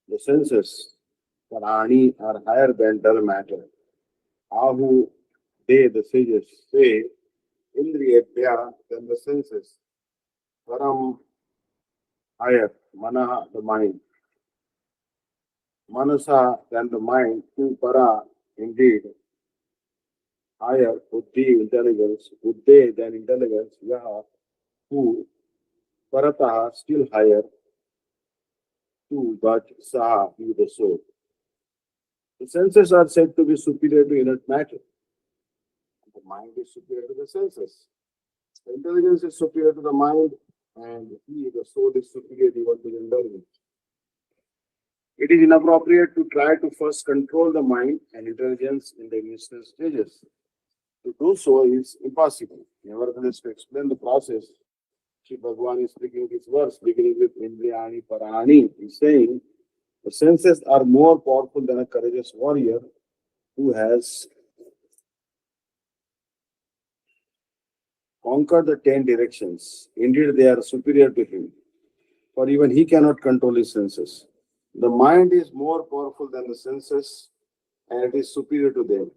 The senses, Parani, are higher than dull matter. Ahu, they, the sages, say, Indriyabhya, than the senses. Param, higher. Manaha, the mind. Manasa, than the mind. Tu para, indeed. Higher. Buddhi, intelligence. Buddhe, than intelligence. Yaha, who. Parataha, still higher. Tu, but Saha, he, the soul. The senses are said to be superior to inert matter. The mind is superior to the senses. The intelligence is superior to the mind, and he, the soul, is superior even to the intelligence. It is inappropriate to try to first control the mind and intelligence in the initial stages. To do so is impossible. Nevertheless, to explain the process, Sri Bhagavan is speaking this verse beginning with Indriyani Parani. He's saying the senses are more powerful than a courageous warrior who has conquered the 10 directions. Indeed, they are superior to him, for even he cannot control his senses. The mind is more powerful than the senses, and it is superior to them,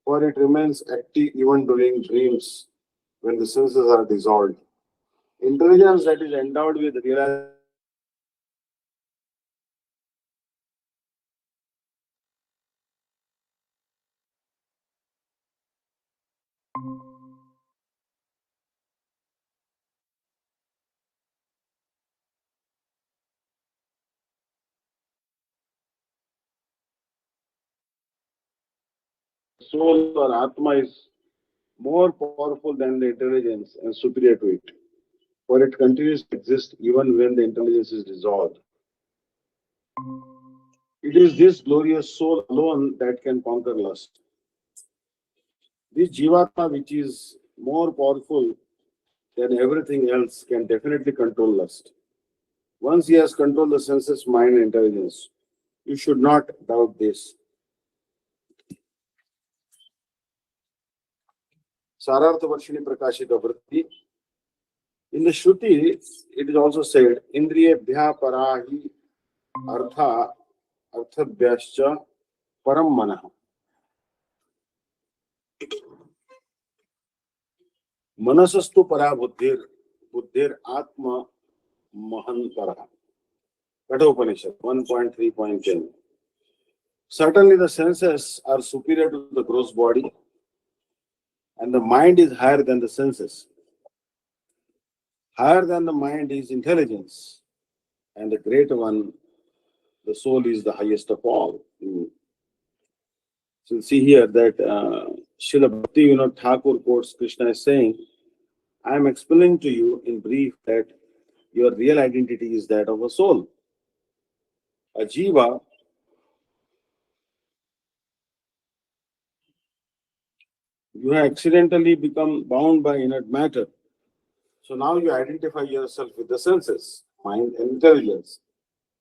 for it remains active even during dreams when the senses are dissolved. Intelligence that is endowed with realization soul or Atma is more powerful than the intelligence and superior to it, for it continues to exist even when the intelligence is dissolved. It is this glorious soul alone that can conquer lust. This Jivatma, which is more powerful than everything else, can definitely control lust. Once he has controlled the senses, mind, and intelligence, you should not doubt this. Sarartha Varshini Prakashita Vritti. In the Shruti, it is also said, Indriyebhya parahi artha arthabhyascha param manah. Manasastu para buddhir atma mahan para. Kathopanishad 1.3.10. Certainly the senses are superior to the gross body, and the mind is higher than the senses. Higher than the mind is intelligence, and the great one, the soul, is the highest of all. So see here that Srila Bhakti Vinod Thakur quotes Krishna as saying, I am explaining to you in brief that your real identity is that of a soul. A jiva, you have accidentally become bound by inert matter. So now you identify yourself with the senses, mind, and intelligence.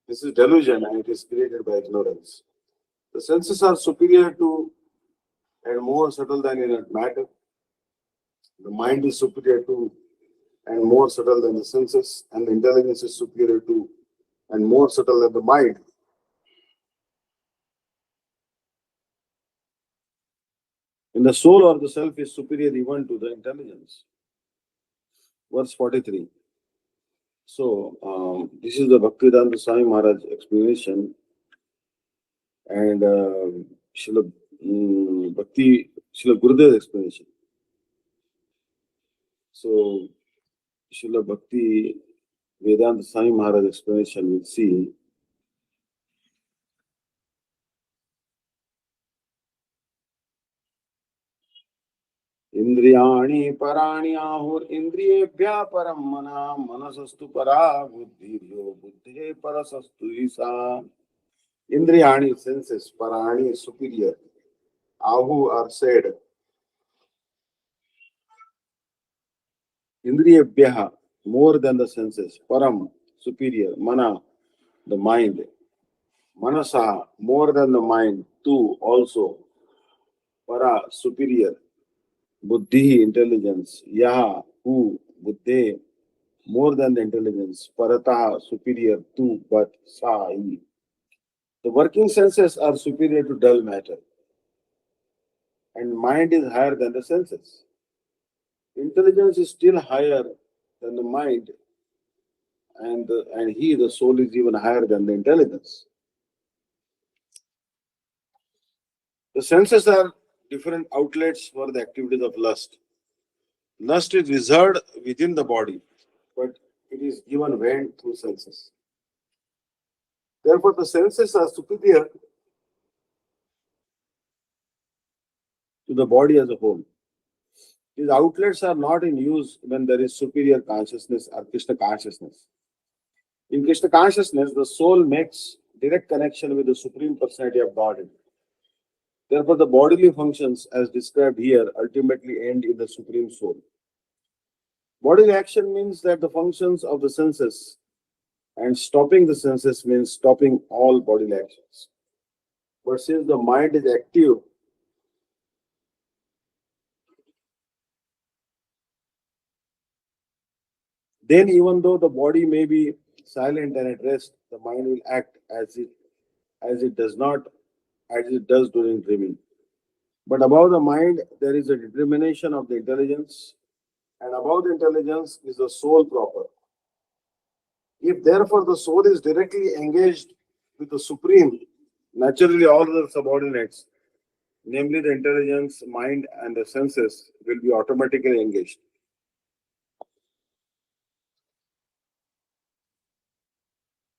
This is delusion and it is created by ignorance. The senses are superior to and more subtle than inert matter. The mind is superior to and more subtle than the senses, and the intelligence is superior to and more subtle than the mind. And the soul or the self is superior even to the intelligence. Verse 43. So, this is the Bhaktivedanta Swami Maharaj explanation, and Srila Srila Gurudev's explanation. So, Srila Bhakti Vedanta Swami Maharaj explanation, we'll see. Indriyani parani ahur indriyebhya param mana manasastu para buddhiryo buddhe parasastu isa. Indriyani, senses, parani, superior. Ahu are said. Indriyebhya, more than the senses. Param, superior. Mana, the mind. Manasa, more than the mind. Tu, also. Para, superior. Buddhi, intelligence. Yaha, who, buddhe, more than the intelligence. Parataha, superior. Tu, but sa, he. The working senses are superior to dull matter, and mind is higher than the senses. Intelligence is still higher than the mind, and the soul, is even higher than the intelligence. The senses are different outlets for the activities of lust. Lust is reserved within the body, but it is given vent through senses. Therefore, the senses are superior to the body as a whole. These outlets are not in use when there is superior consciousness or Krishna consciousness. In Krishna consciousness, the soul makes direct connection with the Supreme Personality of Godhead. Therefore, the bodily functions, as described here, ultimately end in the Supreme Soul. Bodily action means that the functions of the senses, and stopping the senses means stopping all bodily actions. But since the mind is active, then even though the body may be silent and at rest, the mind will act as it does during dreaming. But above the mind, there is a determination of the intelligence, and above the intelligence is the soul proper. If therefore the soul is directly engaged with the Supreme, naturally all the subordinates, namely the intelligence, mind, and the senses, will be automatically engaged.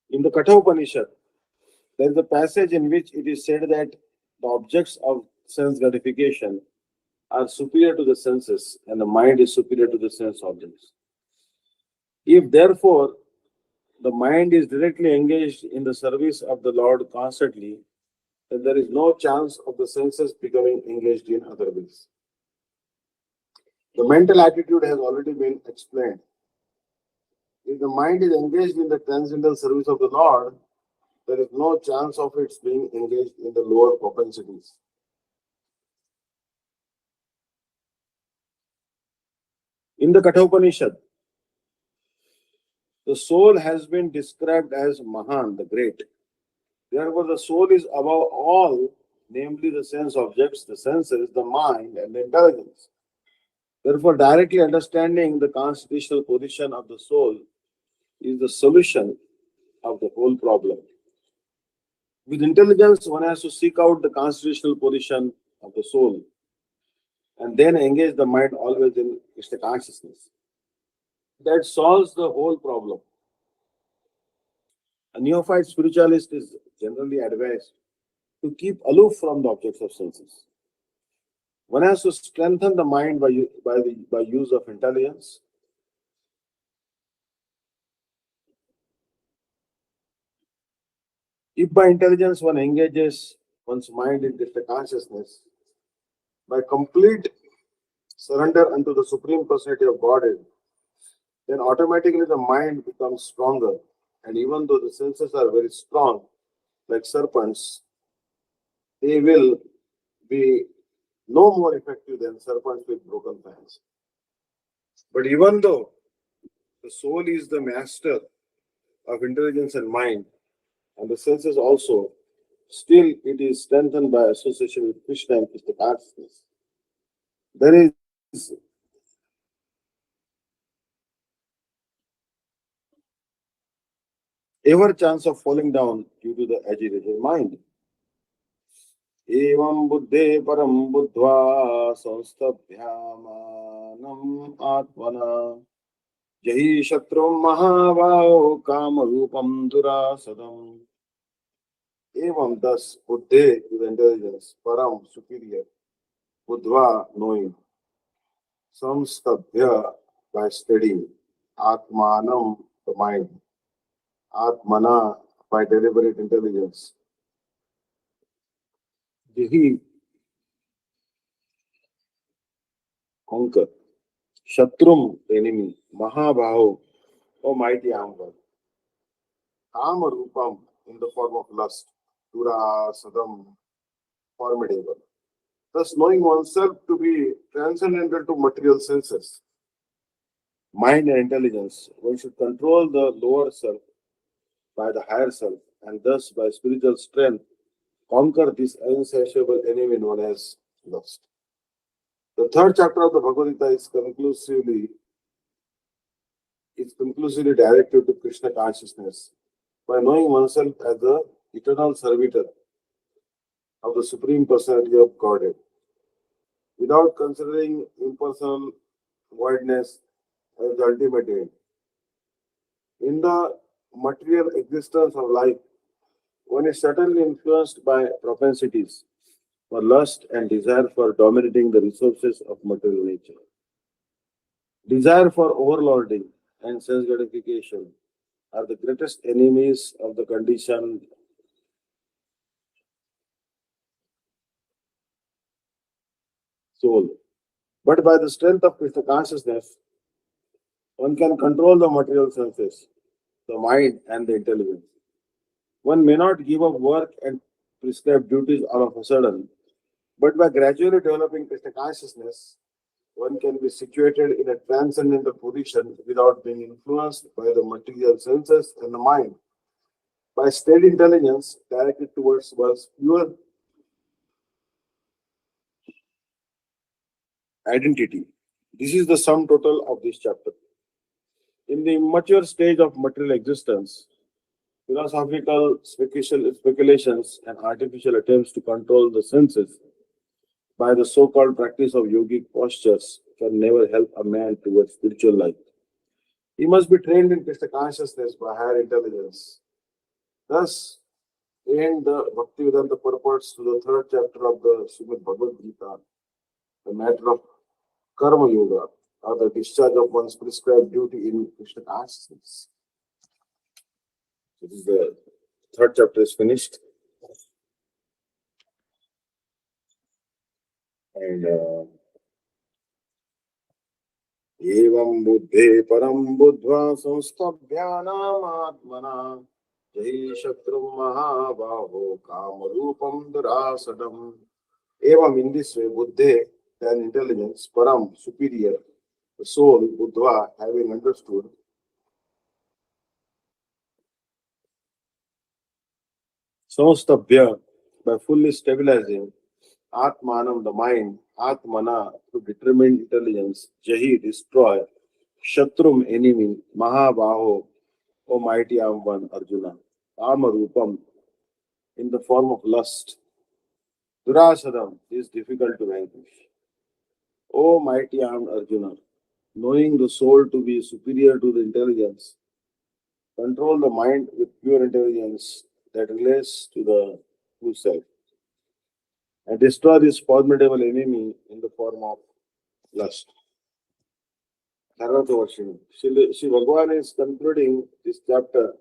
In the Katha Upanishad, there is a passage in which it is said that the objects of sense gratification are superior to the senses and the mind is superior to the sense objects. If therefore the mind is directly engaged in the service of the Lord constantly, then there is no chance of the senses becoming engaged in other ways. The mental attitude has already been explained. If the mind is engaged in the transcendental service of the Lord, there is no chance of its being engaged in the lower propensities. In the Katha Upanishad, the soul has been described as Mahan, the great. Therefore, the soul is above all, namely the sense objects, the senses, the mind, and the intelligence. Therefore, directly understanding the constitutional position of the soul is the solution of the whole problem. With intelligence, one has to seek out the constitutional position of the soul and then engage the mind always in Krishna consciousness. That solves the whole problem. A neophyte spiritualist is generally advised to keep aloof from the objects of senses. One has to strengthen the mind by use of intelligence. If by intelligence one engages one's mind in Krishna consciousness, by complete surrender unto the Supreme Personality of Godhead, then automatically the mind becomes stronger. And even though the senses are very strong, like serpents, they will be no more effective than serpents with broken fangs. But even though the soul is the master of intelligence and mind, and the senses also, still it is strengthened by association with Krishna and Krishna consciousness. There is ever chance of falling down due to the agitated mind. Evam buddhe param buddhva samstabhyamanam atmana jahi shatrum mahavao kamarupam durasadam. Evam, thus, buddhe, with intelligence, param, superior, buddhva, knowing, samstabhya, by studying, atmanam, the mind, atmana, by deliberate intelligence, jahi, conquer, shatrum, enemy, mahabhaho, O mighty armor, kama rupam, in the form of lust, dura sadam, formidable. Thus, knowing oneself to be transcendental to material senses, mind and intelligence, one should control the lower self by the higher self and thus by spiritual strength conquer this insatiable enemy known as lust. The third chapter of the Bhagavad Gita is conclusively directed to Krishna consciousness. By knowing oneself as the eternal servitor of the Supreme Personality of Godhead, without considering impersonal voidness as the ultimate aim. In the material existence of life, one is certainly influenced by propensities for lust and desire for dominating the resources of material nature. Desire for overlording and sense gratification are the greatest enemies of the conditioned soul. But by the strength of Krishna consciousness, one can control the material senses, the mind, and the intelligence. One may not give up work and prescribed duties all of a sudden, but by gradually developing Krishna consciousness, one can be situated in a transcendental position without being influenced by the material senses and the mind. By steady intelligence directed towards one's pure identity. This is the sum total of this chapter. In the immature stage of material existence, philosophical speculations and artificial attempts to control the senses by the so-called practice of yogic postures can never help a man towards spiritual life. He must be trained in Krishna consciousness by higher intelligence. Thus, end the Bhaktivedanta purports to the third chapter of the Srimad Bhagavad Gita, the matter of Karma Yoga, or the discharge of one's prescribed duty in Krishna consciousness. This is the third chapter is finished. And evam buddhe param buddhva samstabhyanam jai shatrum mahabaho kamarupam darasadam. Evam, in this way, buddhe, an intelligence, param, superior, the soul, buddhva, having understood, samstabhya, by fully stabilizing, atmanam, the mind, atmana, through determined intelligence, jahi, destroy, shatrum, enemy, mahabaho, O mighty armed one, Arjuna, amarupam, in the form of lust, durasadam, is difficult to vanquish. O mighty armed Arjuna, knowing the soul to be superior to the intelligence, control the mind with pure intelligence that relates to the true self, and destroy this formidable enemy in the form of lust. Shri Bhagavan is concluding this chapter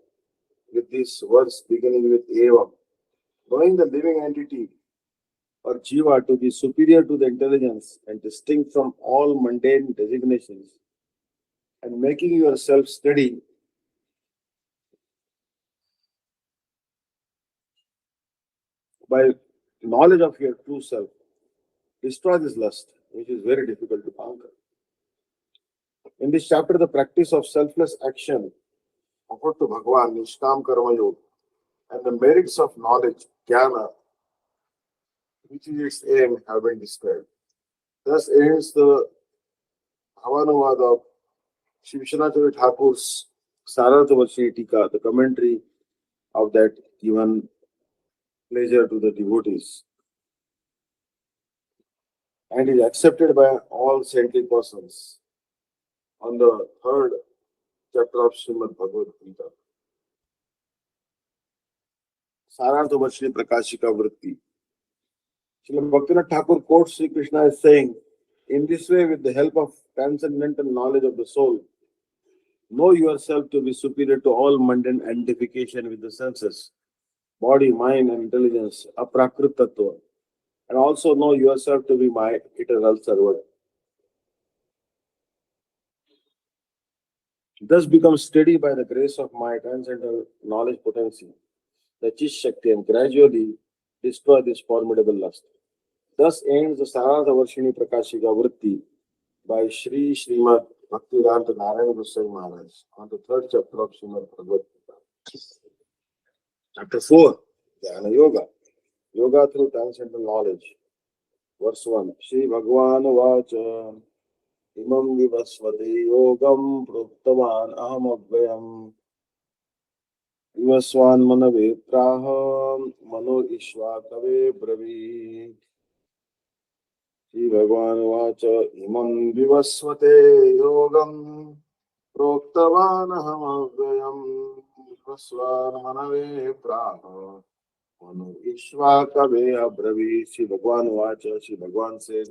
with this verse beginning with Evam. Knowing the living entity or Jiva to be superior to the intelligence and distinct from all mundane designations, and making yourself steady by knowledge of your true self, destroy this lust, which is very difficult to conquer. In this chapter, the practice of selfless action offered to Bhagavan, Nishkam Karma Yoga, and the merits of knowledge, Jnana, which is its aim, have been described. Thus ends the Bhavanuvad of Shri Vishwanatha Thakur's Sarartha Varshini Tika, the commentary of that given pleasure to the devotees, and is accepted by all saintly persons on the third chapter of Srimad Bhagavad Gita. Sarartha Varshini Prakashika Vritti. Srila Bhaktivinoda Thakur quotes Sri Krishna as saying, in this way, with the help of transcendental knowledge of the soul, know yourself to be superior to all mundane identification with the senses, body, mind, and intelligence, aprakrit tattva, and also know yourself to be my eternal servant. Thus become steady by the grace of my transcendental knowledge potency, the Chish Shakti, and gradually destroy this formidable lust. Thus ends the Sarartha Varshini Prakashika Vritti by Sri Srimad Bhaktivedanta Narayana Goswami Maharaj on the third chapter of Srimad Bhagavad Gita. Chapter 4, Jnana Yoga. Yoga through transcendental knowledge. Verse 1. Shri Bhagwan Vacha Imam Vivasvati Yogam Proktavan Aham Abhyam Vivaswan Manave Praham Mano Ishva Kave Bravi Shri Bhagwan Vacha Imam Vivasvate Yogam Proktavan Aham Abhyam Vivaswan Manave Praham Mano Ishva Kave Bravi. Shri Bhagwan Vacha, Shri Bhagwan says,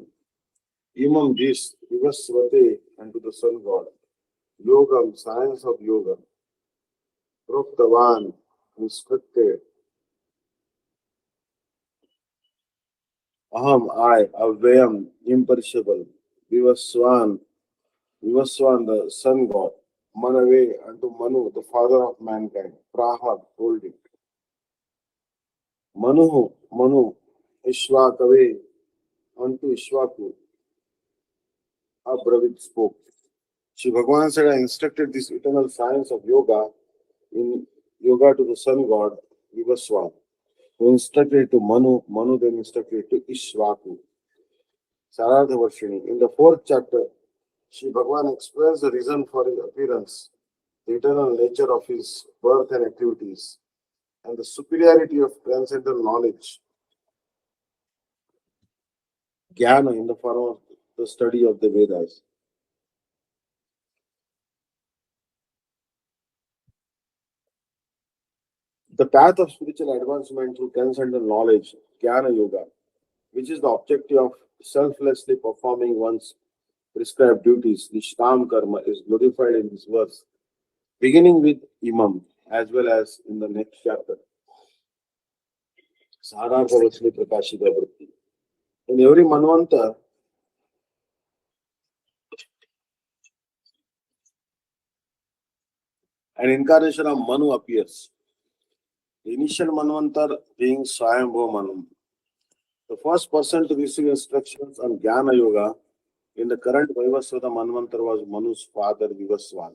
Imam this, Vivasvate, unto the sun god. Yogam, science of yoga. Proktavan, instructed. Aham, I, Avyam, imperishable. Vivaswan, Vivaswan, the sun god. Manave, unto Manu, the father of mankind. Praha, told it. Manu, Ishwakave, unto Ishwaku. Abravit spoke. Shri Bhagavan said, I instructed this eternal science of yoga in yoga to the sun god, Vivaswan, who instructed to Manu, Manu then instructed to Ishwaku. Sarartha Varshini. In the fourth chapter, Shri Bhagavan explains the reason for his appearance, the eternal nature of his birth and activities, and the superiority of transcendental knowledge, Jnana, in the form of the study of the Vedas. The path of spiritual advancement through transcendental knowledge, Jnana Yoga, which is the objective of selflessly performing one's prescribed duties, the Shtam Karma, is glorified in this verse, beginning with Imam as well as in the next chapter. Sarartha Vasli Prakashita Vritti. In every Manvanta, an incarnation of Manu appears. The initial Manvantar being Swayambhu Manu. The first person to receive instructions on Jnana Yoga in the current Vaivasvata Manvantar was Manu's father Vivaswan,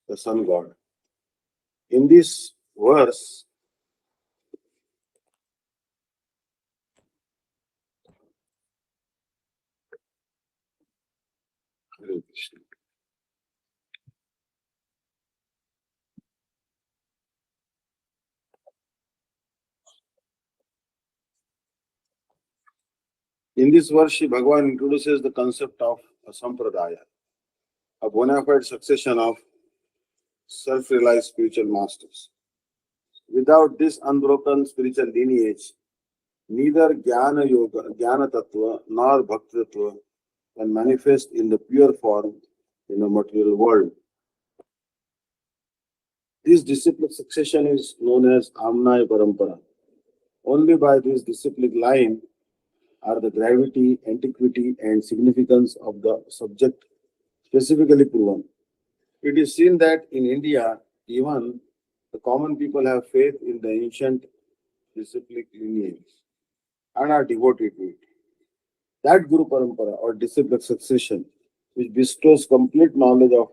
the sun god. In this verse, Hare Krishna. In this verse, Shri Bhagavan introduces the concept of a sampradaya, a bona fide succession of self-realized spiritual masters. Without this unbroken spiritual lineage, neither Jnana Yoga, Jnana Tattva nor Bhakti Tattva can manifest in the pure form in the material world. This disciplic succession is known as Amnaya Parampara. Only by this disciplic line are the gravity, antiquity, and significance of the subject specifically proven. It is seen that in India, even the common people have faith in the ancient disciplic lineage and are devoted to it. That Guru Parampara or disciplic succession, which bestows complete knowledge of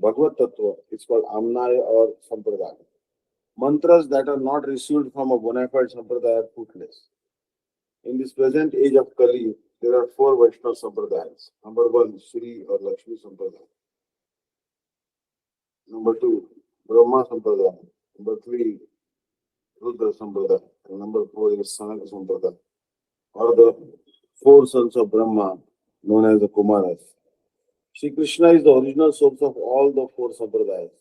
Bhagavad Tattva, is called Amnaya or Sampradaya. Mantras that are not received from a bona fide Sampradaya are fruitless. In this present age of Kali, there are four Vaishnava Sampradayas. Number one, Sri or Lakshmi Sampradaya. Number two, Brahma Sampradaya. Number three, Rudra Sampradaya. And number four is Sanaka Sampradaya, or the four sons of Brahma, known as the Kumaras. Sri Krishna is the original source of all the four Sampradayas.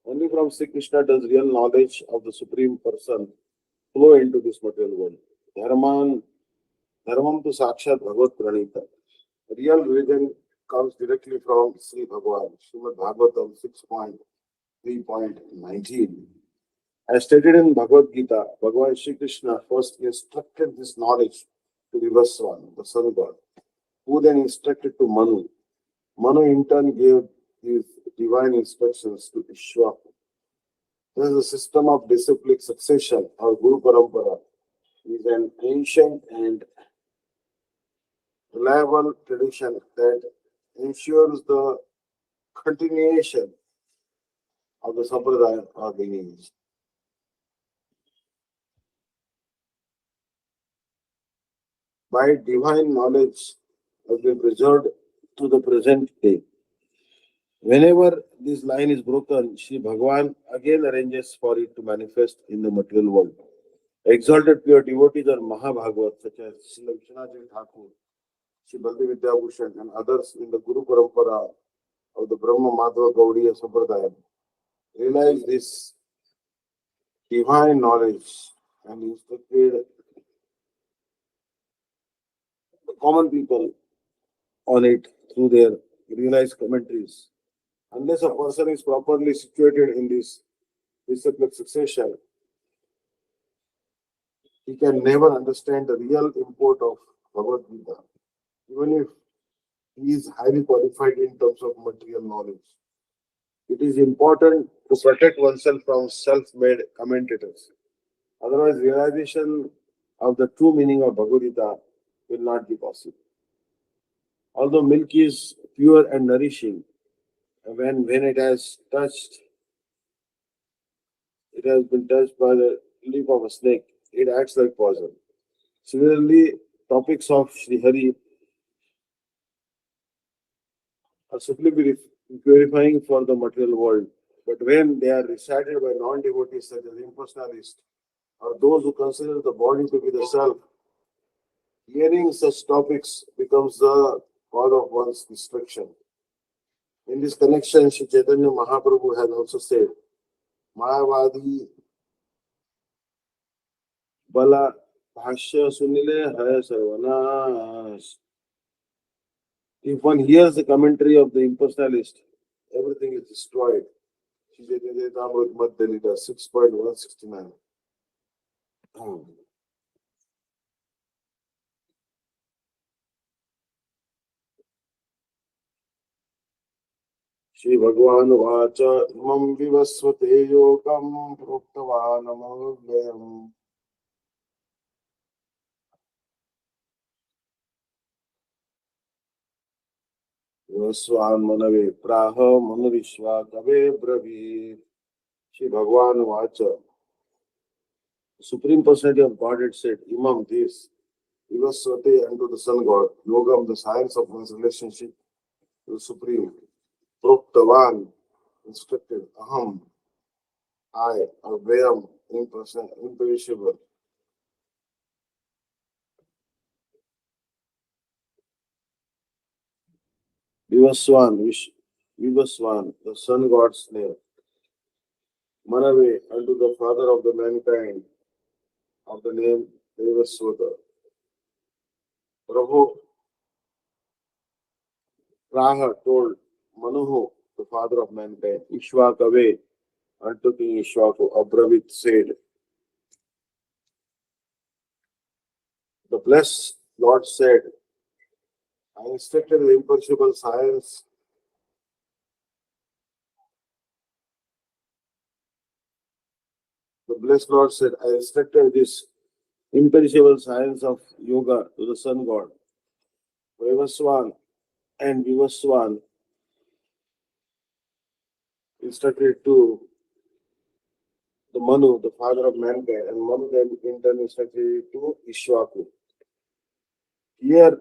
Only from Sri Krishna does real knowledge of the Supreme Person flow into this material world. Dharmam to Sakshat Bhagavad Pranita. Real religion comes directly from Sri Bhagavan, Srimad Bhagavatam 6.3.19. As stated in Bhagavad Gita, Bhagavan Sri Krishna first instructed this knowledge to Vivaswan, the sun god, who then instructed to Manu. Manu in turn gave his divine instructions to Ishwaku. There is a system of disciplic succession or Guru Parampara is an ancient and reliable tradition that ensures the continuation of the Sampradaya or lineage. by divine knowledge has been preserved to the present day. Whenever this line is broken, Sri Bhagavan again arranges for it to manifest in the material world. Exalted pure devotees are Mahabhagavat, such as Sri Vishwanath Thakur, Sri Baldi Vidyabhushan, and others in the Guru Parampara of the Brahma Madhava Gaudiya Sampradaya, realize this divine knowledge and instructed the common people on it through their realized commentaries. Unless a person is properly situated in this disciplined succession, he can never understand the real import of Bhagavad Gita, even if he is highly qualified in terms of material knowledge. It is important to protect oneself from self-made commentators. Otherwise, realization of the true meaning of Bhagavad Gita will not be possible. Although milk is pure and nourishing, when it has been touched by the leaf of a snake, it acts like poison. Similarly, topics of Sri Hari are simply purifying for the material world. But when they are recited by non-devotees such as impersonalists or those who consider the body to be the self, hearing such topics becomes the cause of one's destruction. In this connection, Sri Chaitanya Mahaprabhu has also said, Mayavadi Bala Bhashya Sunile Haya Sarvanash. If one hears the commentary of the impersonalist, everything is destroyed. Sri Chaitanya Charitamrita Madhya Lila 6.169. Shri Bhagavan Vacha Imam Vivasvate Yogam Proktavanamavayam Vivasvan Manave Praha Manavishwa Kave Bravi. Shri Bhagavan Vacha, Supreme Personality of Godhead said, Imam this, Vivasvate unto the Sun God, Yogam, the science of one's relationship to the Supreme, Proktavan, instructed, Aham, I, Avayam, imperishable. Vivaswan, the sun god's name. Manave, unto the father of the mankind, of the name Devaswata. Prabhu Praha told Manuhu, the father of mankind, Ishwakave, unto King Ishwaku, Abravit said, the blessed Lord said, I instructed the imperishable science. The blessed Lord said, I instructed this imperishable science of yoga to the sun god. Vivaswan and Vivaswan instructed to the Manu, the father of mankind, and Manu then in turn instructed to Ishwaku. Here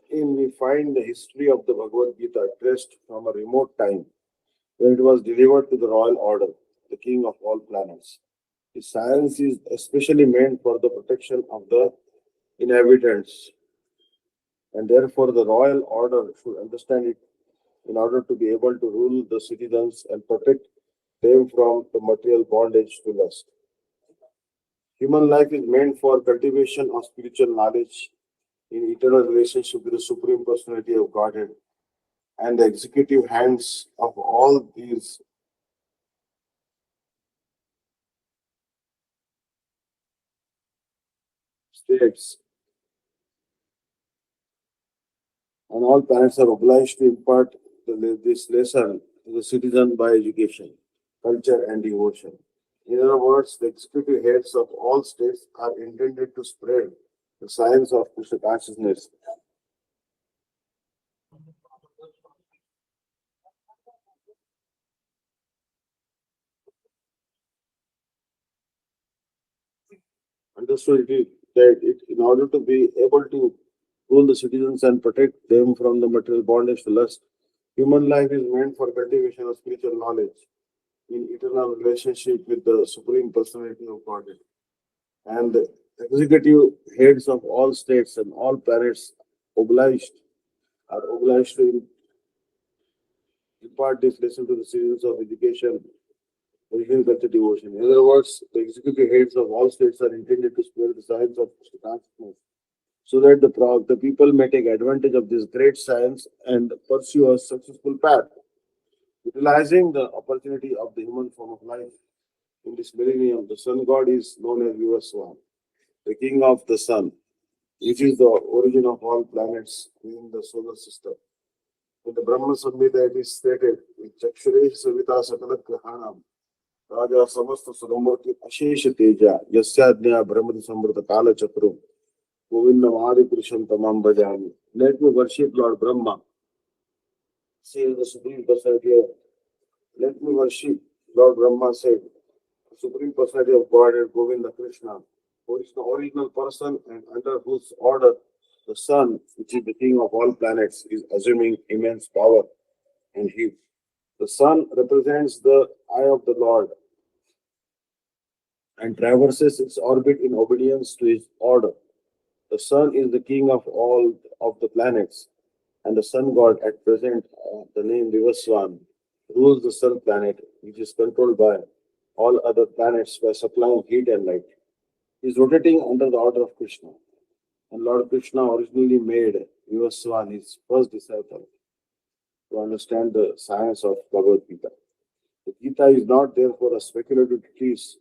we find the history of the Bhagavad Gita traced from a remote time when it was delivered to the royal order, the king of all planets. The science is especially meant for the protection of the inhabitants, and therefore the royal order should understand it in order to be able to rule the citizens and protect them from the material bondage to lust. Human life is meant for cultivation of spiritual knowledge in eternal relationship with the Supreme Personality of Godhead, and the executive hands of all these states and all planets are obliged to impart this lesson to the citizen by education, culture, and devotion. In other words, the executive heads of all states are intended to spread the science of Krishna consciousness. Understood it is that in order to be able to rule the citizens and protect them from the material bondage to lust. Human life is meant for cultivation of spiritual knowledge in eternal relationship with the Supreme Personality of Godhead. And the executive heads of all states and all planets obliged obliged to impart this lesson to the citizens of education, religion, culture, devotion. In other words, the executive heads of all states are intended to spread the science of consciousness so that the people may take advantage of this great science and pursue a successful path, utilizing the opportunity of the human form of life. In this millennium, the sun god is known as Vivaswan, the king of the sun, which is the origin of all planets in the solar system. In the Brahma Samhita, it is stated, Chakshare Savita Sakala Grahanam, Raja Samasta Saromurti Ashesha Teja, Yasyadnya Brahmati Samvrta Kala Chakru, Govinda Mahadi Purusham Tamam Bhajami. Let me worship Lord Brahma, says the Supreme Personality of. Let me worship Lord Brahma, said the Supreme Personality of Godhead, Govinda Krishna, who is the original person and under whose order the sun, which is the king of all planets, is assuming immense power and heat. The sun represents the eye of the Lord and traverses its orbit in obedience to his order. The sun is the king of all of the planets, and the sun god at present, the name Vivaswan, rules the sun planet, which is controlled by all other planets by supplying heat and light. He is rotating under the order of Krishna. And Lord Krishna originally made Vivaswan his first disciple to understand the science of Bhagavad Gita. The Gita is not therefore a speculative treatise.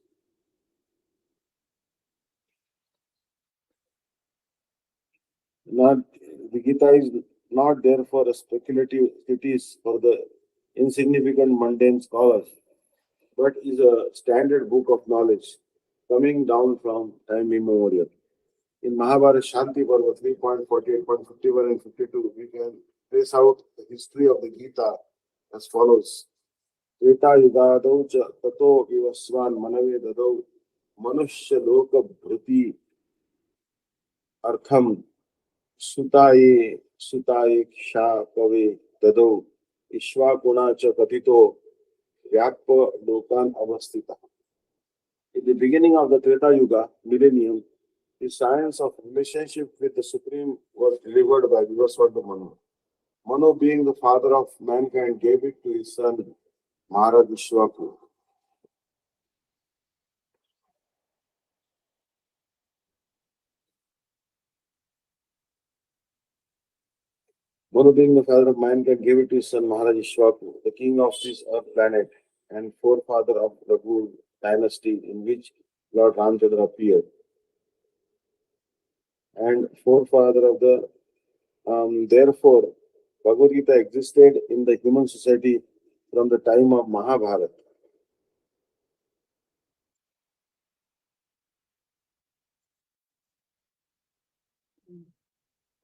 Not the Gita is not therefore a speculative treatise for the insignificant mundane scholars, but is a standard book of knowledge coming down from time immemorial. In Mahabharata Shanti Parva 3.48.51 and 52, we can trace out the history of the Gita as follows. Treta Yugadau cha tato vivaswan manave dadau manushya loka bhriti artham sutaye ksha kave dadau ishvakuna cha katito vyakpa lokan avastita. In the beginning of the Treta Yuga millennium, the science of relationship with the Supreme was delivered by Vivaswata Manu. Manu, being the father of mankind, gave it to his son Maharaj Vishwaku. Manu, being the father of mankind, gave it to his son Maharaj Vishwaku, the king of this earth planet and forefather of the Raghu dynasty in which Lord Ramchandra appeared, and forefather of the therefore Bhagavad Gita existed in the human society from the time of Mahabharata.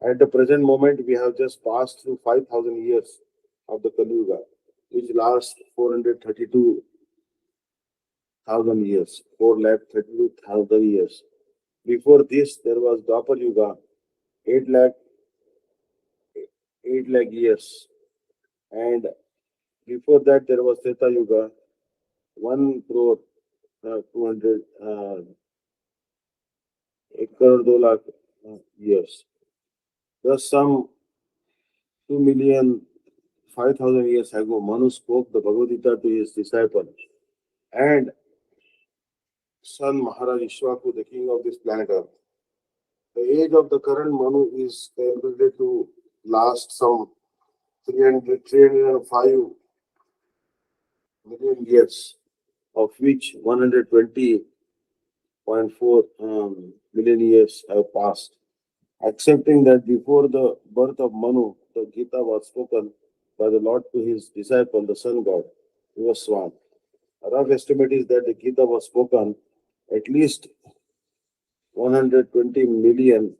At the present moment, we have just passed through 5,000 years of the Kali Yuga, which lasts 432,000 years, 4,32,000 years. Before this, there was Dwapar Yuga, 8 lakh, 8 lakh years. And before that, there was Treta Yuga, 1 crore, 200, 1 crore, 2 lakh years. Thus, some 2,005,000 years ago, Manu spoke the Bhagavad Gita to his disciple and son Maharaj Ishwaku, the king of this planet Earth. The age of the current Manu is calculated to last some 305 million years, of which 120.4 million years have passed. Accepting that before the birth of Manu, the Gita was spoken by the Lord to his disciple, the sun god, Vivaswan. A rough estimate is that the Gita was spoken at least 120 million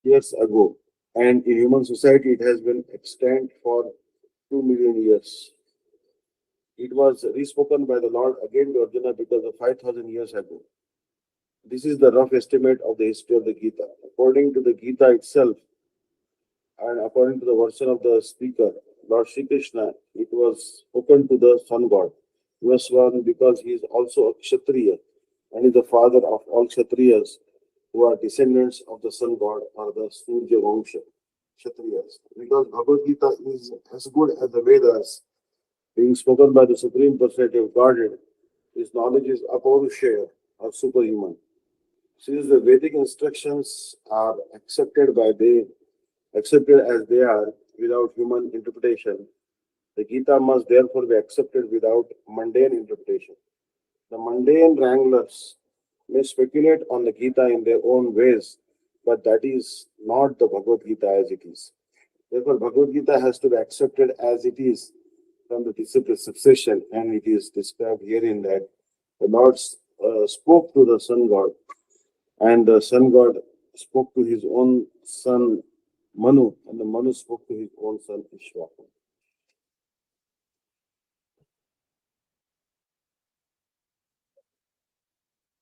years ago, and in human society it has been extant for 2 million years. It was respoken by the Lord again to Arjuna because of 5,000 years ago. This is the rough estimate of the history of the Gita. According to the Gita itself, and according to the version of the speaker, Lord Shri Krishna, it was spoken to the sun god. Verse 1, because he is also a Kshatriya and is the father of all Kshatriyas who are descendants of the sun god or the Surya Vangsha Kshatriyas. Because Bhagavad Gita is as good as the Vedas, being spoken by the Supreme Personality of Godhead, his knowledge is apaurushaya or superhuman. Since the Vedic instructions are accepted as they are without human interpretation, the Gita must therefore be accepted without mundane interpretation. The mundane wranglers may speculate on the Gita in their own ways, but that is not the Bhagavad Gita as it is. Therefore, Bhagavad Gita has to be accepted as it is from the disciple succession, and it is described herein that the Lord spoke to the sun god, and the sun god spoke to his own son Manu, and the Manu spoke to his own son Ishwa.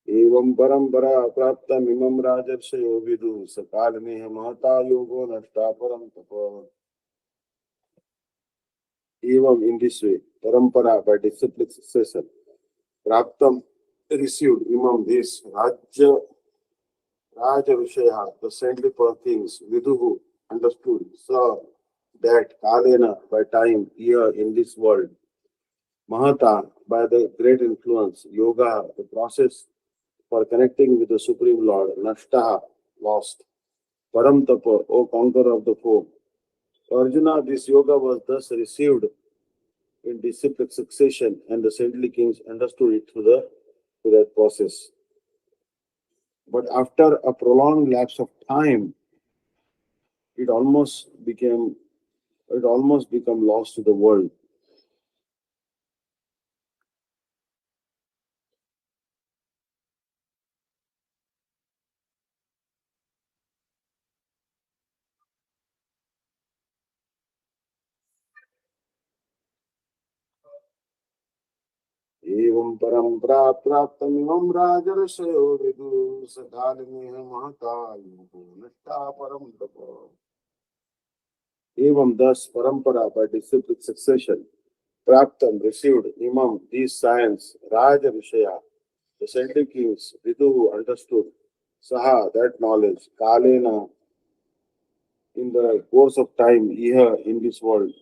एवं परंपरा प्राप्त इमं राजर्षयो विदु सकालनेह महता योगो नष्टा परम तप. Evam, in this way, parampara, by disciplic succession, praptam, received, imam, this, raja vishaya, the saintly things, viduhu, understood, saw, that, kalena, by time, here in this world, mahata, by the great influence, yoga, the process for connecting with the Supreme Lord, nashtaha, lost, param tapa, O conqueror of the foe. Arjuna, this yoga was thus received in disciplic succession, and the saintly kings understood it through that process. But after a prolonged lapse of time, it almost become lost to the world. एवं परंपरा प्राप्तमिमं राजर्षयो विदु सकालिनेह महता योगो नष्टा परम तप. Evam, thus parampara, by disciplic succession, praptam, received, imam, these science, raja vishaya, the saintly kings, viduhu, understood, saha, that knowledge, kalena, in the course of time, iha, in this world,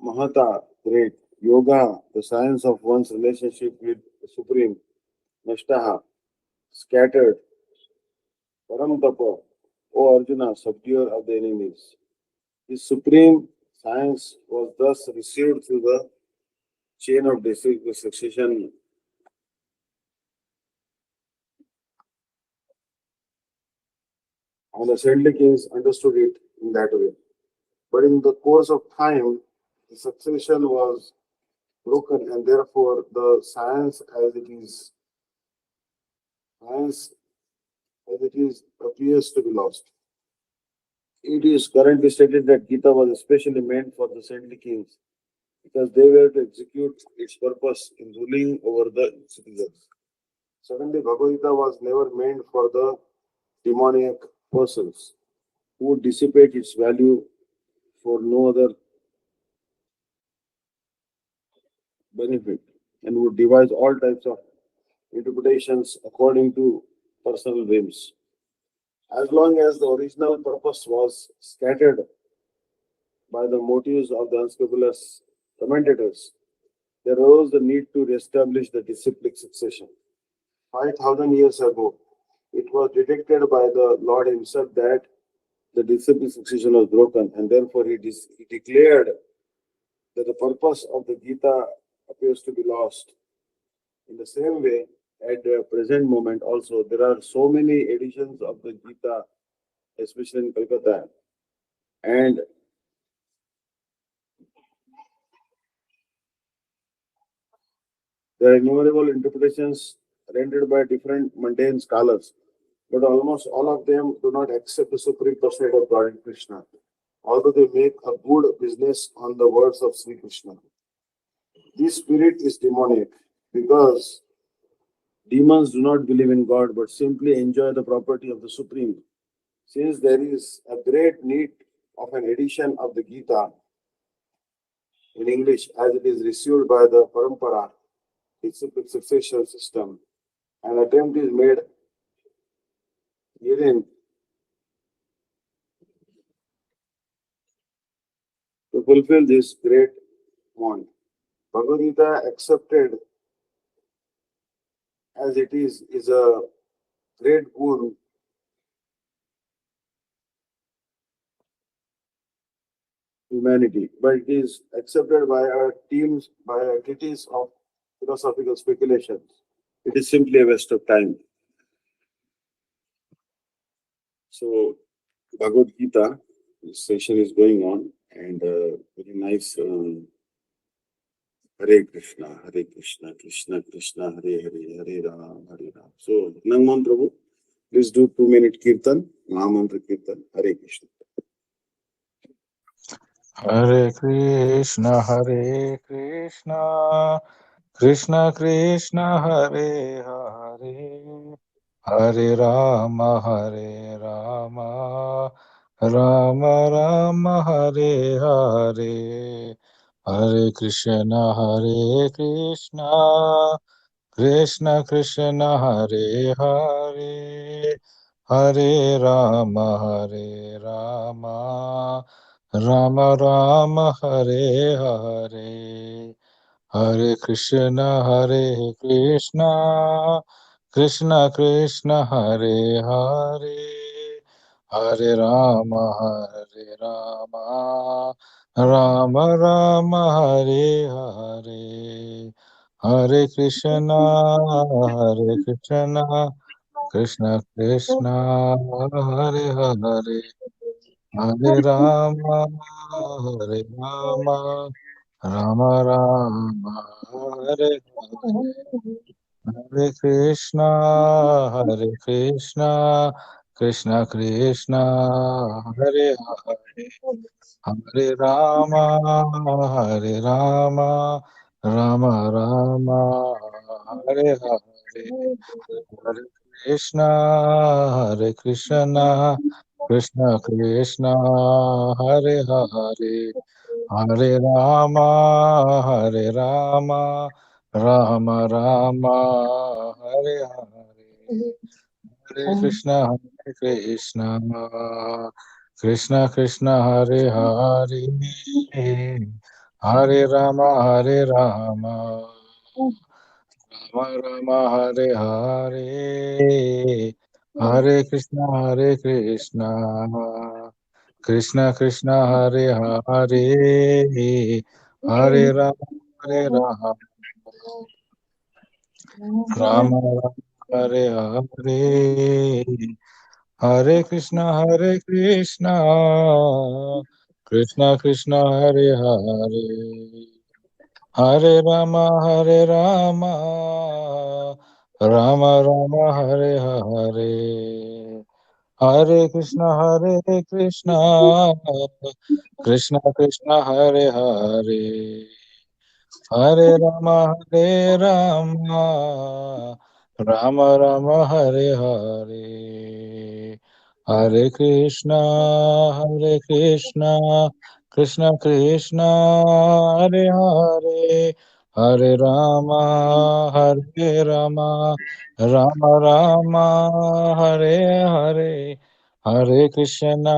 mahata, great, yoga, the science of one's relationship with the Supreme, nashtaha, scattered, param tapa, O Arjuna, subduer of the enemies. This supreme science was thus received through the chain of disciplic succession, and the saintly kings understood it in that way. But in the course of time, the succession was broken, and therefore the science as it is appears to be lost. It is currently stated that Gita was especially meant for the saintly kings because they were to execute its purpose in ruling over the citizens. Suddenly, Bhagavad Gita was never meant for the demoniac persons who would dissipate its value for no other benefit and would devise all types of interpretations according to personal whims. As long as the original purpose was scattered by the motives of the unscrupulous commentators, there arose the need to reestablish the disciplic succession. 5,000 years ago, it was detected by the Lord himself that the disciplic succession was broken, and therefore he declared that the purpose of the Gita appears to be lost. In the same way, at the present moment also, there are so many editions of the Gita, especially in Kolkata, and there are innumerable interpretations rendered by different mundane scholars, but almost all of them do not accept the Supreme Personality of God in Krishna. although they make a good business on the words of Sri Krishna. This spirit is demonic because demons do not believe in God but simply enjoy the property of the Supreme. Since there is a great need of an edition of the Gita in English as it is received by the Parampara, its succession system, an attempt is made herein to fulfill this great want. Bhagavad Gita, accepted as it is a great boon humanity, but it is accepted by our teams, by our critics of philosophical speculations. It is simply a waste of time. So, Bhagavad Gita session is going on, and very nice. Hare Krishna, Krishna Krishna, Hare Hare, Hare Ram, Hare Ram. So, Nangman Prabhu, please do 2 minute kirtan, Mahamantra kirtan, Hare Krishna. Hare Krishna, Krishna Krishna, Hare Hare, Hare Rama, Rama Rama, Hare Hare, Hare Krishna, Krishna Krishna, Hare Hare, Hare Rama, Rama Rama, Hare Hare, Hare Krishna, Krishna Krishna, Hare Hare, Hare Rama, Rama Rama, Hare Hare, Hare Krishna, Krishna Krishna, Hare Hare, Hare Rama, Rama Rama, Hare Hare, Hare Krishna, Krishna Krishna, Hare Hare, Hare Rama, Rama Rama, Hare Hare, Hare Krishna, Krishna Krishna, Hare Hare, Hare Rama, Rama Rama, Hare Hare, Hare Krishna, Krishna Krishna, Hare Hare, Hare Rama, Rama Rama, Hare Hare, Hare Krishna, Krishna Krishna, Hare Hare, Hare Rama, Rama Rama, Hare Hare, Hare Krishna, Krishna Krishna, Hare Hare, Hare Rama, Rama Rama, Hare Hare, Hare Krishna, Krishna Krishna, Hare Hare, Hare Rama, Rama Rama, Hare Hare, Hare Krishna, Krishna Krishna, Hare Hare, Hare Rama, Rama Rama, Hare Hare, Hare Krishna,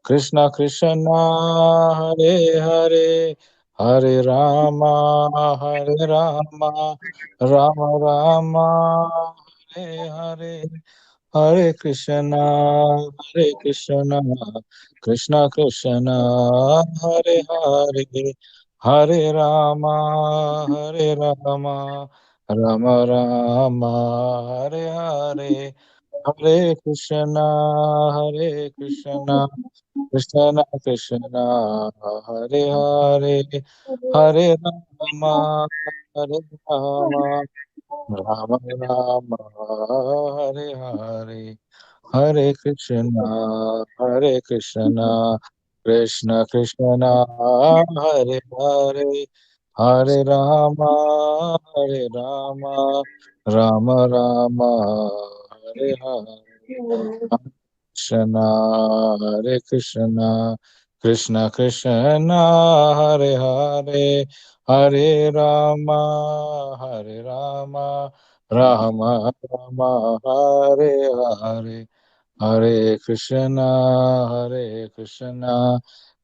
Krishna Krishna, Hare Hare, Hare Rama, Rama Rama, Hare Hare, Hare Krishna, Krishna Krishna, Hare Hare, Hare Rama, Rama Rama, Hare Hare, Hare Krishna, Krishna Krishna, Hare Hare, Hare Rama, Rama Rama, Hare Hare, Hare Krishna, Hare Krishna, Krishna Krishna, Hare Hare, Hare Rama, Hare Rama, Rama Rama, Hare Hare. Krishna, Hare Krishna, Krishna Krishna, Hare Hare, Hare Rama, Hare Rama, Rama Rama, Hare Hare. Hare Krishna,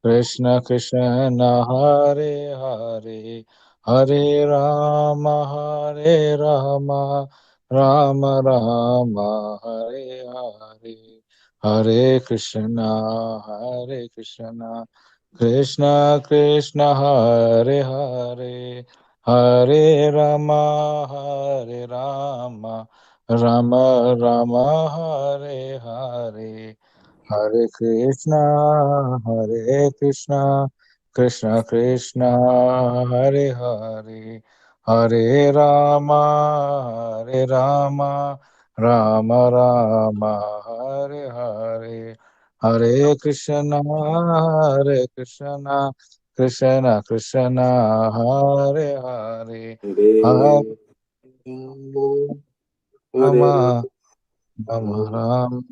Krishna Krishna, Hare Hare, Hare Rama, Rama Rama, Hare Hare. Hare Krishna, Krishna Krishna, Hare Hare, Hare Rama, Rama Rama, Hare Hare. Hare Krishna, Krishna Krishna, Hare Hare, Hare Rama, Rama Rama, Hare Hare, Hare Krishna, Krishna Krishna, Hare Hare, Hare Hare Hare Rama, Rama Rama, Rama,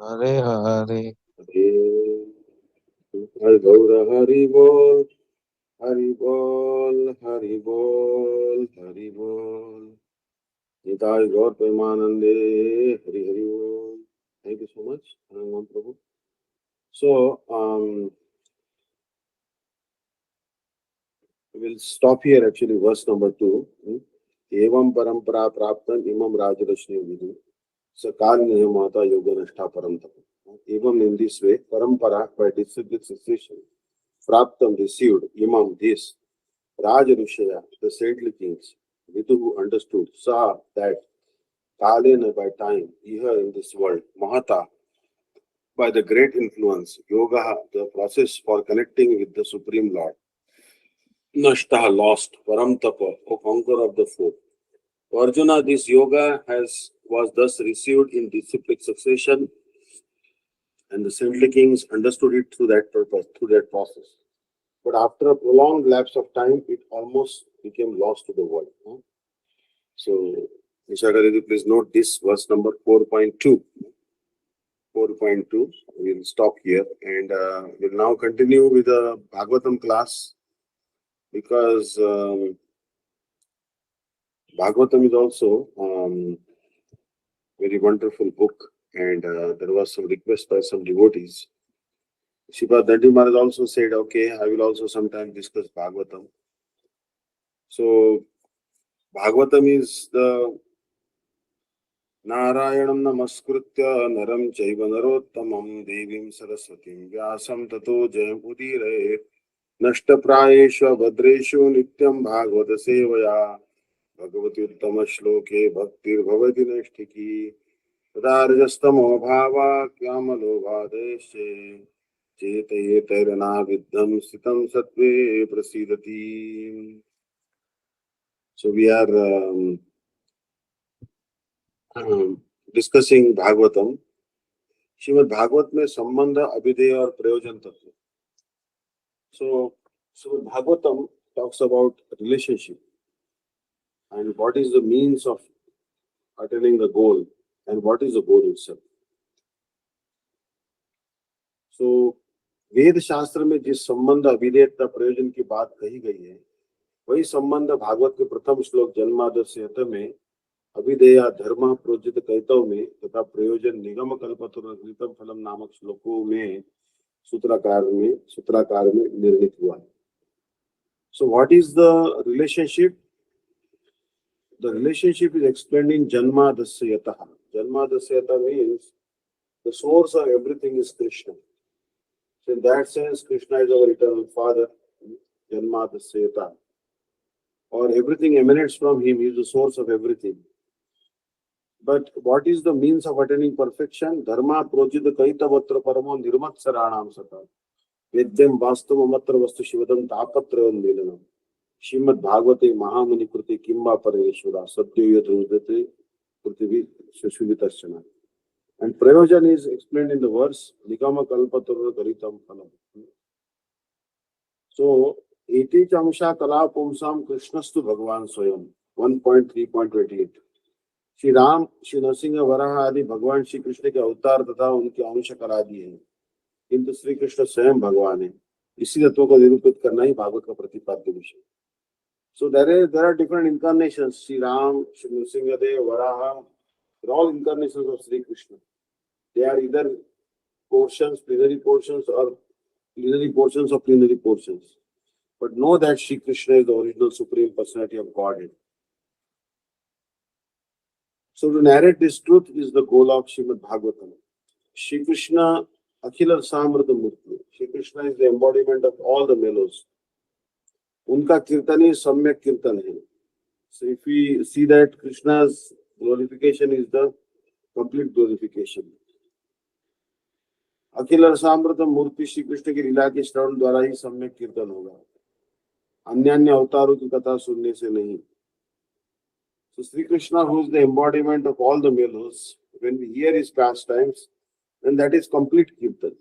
Hare Hare. Hare Hare Gaura Hari Bol, Hari Bol, Hari Bol, Hari Bol. Nitai Gaur Premanande, Hari Hari Bol. Thank you so much, Anand Prabhu. So, we'll stop here actually, verse number 2. Evam parampara praptam imam rajarashni vidu. Sakal niyamata yoga nashta param tapa. Even in this way, parampara, by disciplic succession, praptam received, imam this, Raja Rishaya, the saintly kings, Vidu who understood, saw that Kalena by time, Iha in this world, Mahata by the great influence, Yoga, the process for connecting with the Supreme Lord, Nashtaha lost, Paramtapa, O conqueror of the foe. For Arjuna, this yoga was thus received in disciplic succession, and the saintly kings understood it through that purpose, through that process. But after a prolonged lapse of time, it almost became lost to the world. So, Nishagaridi, please note this verse number 4.2. 4.2. We'll stop here and we'll now continue with the Bhagavatam class, because Bhagavatam is also very wonderful book, and there was some request by some devotees. Shripada Dandi Maharaj also said, okay, I will also sometime discuss Bhagavatam. So, Bhagavatam is the Narayanam namaskritya naram chaiva narottamam devim saraswatim vyasam tato jayam udire nashta prayeshu bhadreshu nityam bhagavata sevaya bhagavati uttama shloke bhaktir bhavati nashtiki tadarjastamo bhava kyamalo bhadeshe chetayetayana viddham sitam sattve prasidati. So we are discussing Bhagavatam. Shrimad Bhagavat में संबंध अभिधेय और प्रयोजन तत्व. So Srimad Bhagavatam talks about relationship and what is the means of attaining the goal and what is the goal itself. So वेद शास्त्र में जिस संबंध अभिधेय तथा प्रयोजन की बात कही गई है, वही संबंध भागवत के प्रथम श्लोक जन्मादस्यत में अभिधेय धर्म प्रोजित कैतव में तथा प्रयोजन निगम कल्पतरुणीतम फलम नामक श्लोकों में सूत्राकार में निर्मित हुआ है. So what is the relationship? The relationship is explained in Janma Dasyata. Janma Dasyata means the source of everything is Krishna. So in that sense, Krishna is our eternal father, Janma Dasyata. Or everything emanates from him, he is the source of everything. But what is the means of attaining perfection? Dharma projita kaitavatra paramo nirmatsaranam sata. Vedyam vastavamatra vastu shivadam tapatravam milanam. Shrimad Bhagavate Mahamuni Kriti Kimba Pareshwara Sadhya Yadrudate Prithvi Shashvitasana. And Prayojan is explained in the verse, Nikama Kalpatarva Karitam Phalam. So, Iti Chamsha Kala Pumsam Krishnastu Bhagavan Swayam, 1.3.28. Shri Ram, Shri Narasimha, Varaha आदि भगवान श्री कृष्ण के अवतार तथा उनके अंश करा दिए हैं, किंतु श्री कृष्ण स्वयं भगवान है। इसी तत्व को निरूपित करना ही भागवत का प्रतिपाद्य विषय। So there are different incarnations. Sri Ram, Sri Nrsimhadev, Varaha, they're all incarnations of Sri Krishna. They are either portions, plenary portions, or plenary portions of plenary portions. But know that Sri Krishna is the original supreme personality of Godhead. So to narrate this truth is the goal of Srimad Bhagavatam. Shri Krishna, Akhila Samrata Murti. Shri Krishna is the embodiment of all the mellows. उनका कीर्तन ही सम्यक कीर्तन है. So if we see that Krishna's glorification is the complete glorification. अखिल रसामृत मूर्ति श्री कृष्ण की लीला के श्रवण द्वारा ही सम्यक कीर्तन होगा, अन्य अन्य अवतारों की कथा सुनने से नहीं. So Sri Krishna, who is the embodiment of all the mellows, when we hear his pastimes, then that is complete kirtan.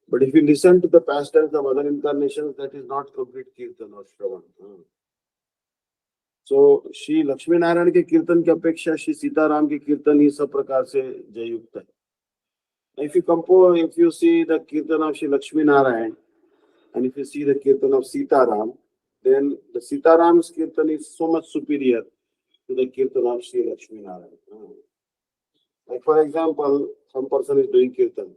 But if you listen to the pastimes of other incarnations, that is not complete kirtan or shravan. So Shri Lakshmi Narayan के कीर्तन की अपेक्षा श्री सीताराम के कीर्तन ही सब प्रकार से जययुक्त है. If you see the kirtan of Shri Lakshmi Narayan and if you see the kirtan of Sitaram, then the Sitaram's kirtan is so much superior to the kirtan of Shri Lakshmi Narayan. Like for example, some person is doing kirtan.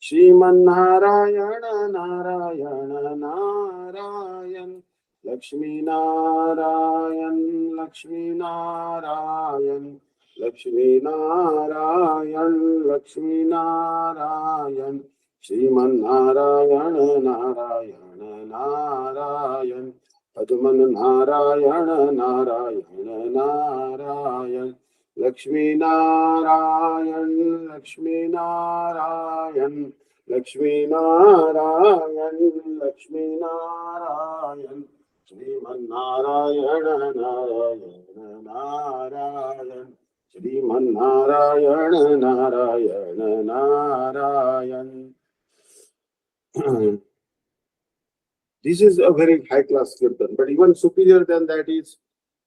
Shriman Narayana Narayana Narayan Lakshmi Narayan Lakshmi Narayan Lakshmi Narayan Lakshmi Narayan Shriman Narayana Narayana Narayan Padman Narayana Narayana Narayan Lakshmi Narayan Lakshmi Narayan Lakshmi Narayan Lakshmi Narayan Shriman Narayana Narayana Narayan Shriman Narayana Narayana Narayan. This is a very high class kirtan, but even superior than that is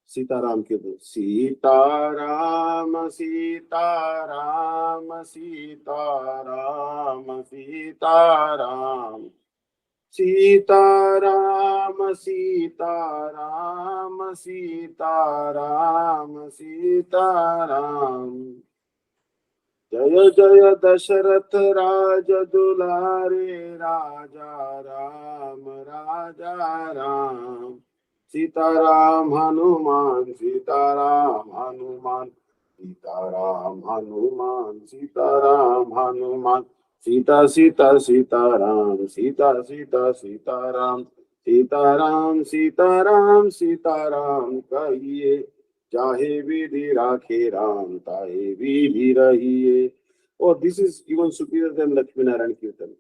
Sitaram kirtan. Sitaram Sitaram Sitaram Sitaram Sitaram Sitaram Sitaram Sitaram Jaya Jaya Dasharath Raja Dulare Raja Ram Raja Ram Sitaram Hanuman Sitaram Hanuman Sitaram Hanuman Sitaram Hanuman Sita Sita Sitaram Sita Sita Sitaram Sitaram Sitaram Sitaram कहिए चाहे विधि राखे राम ताहे विधि रहिए. Oh, this is even superior than Lakshmi Narayan Kirtan.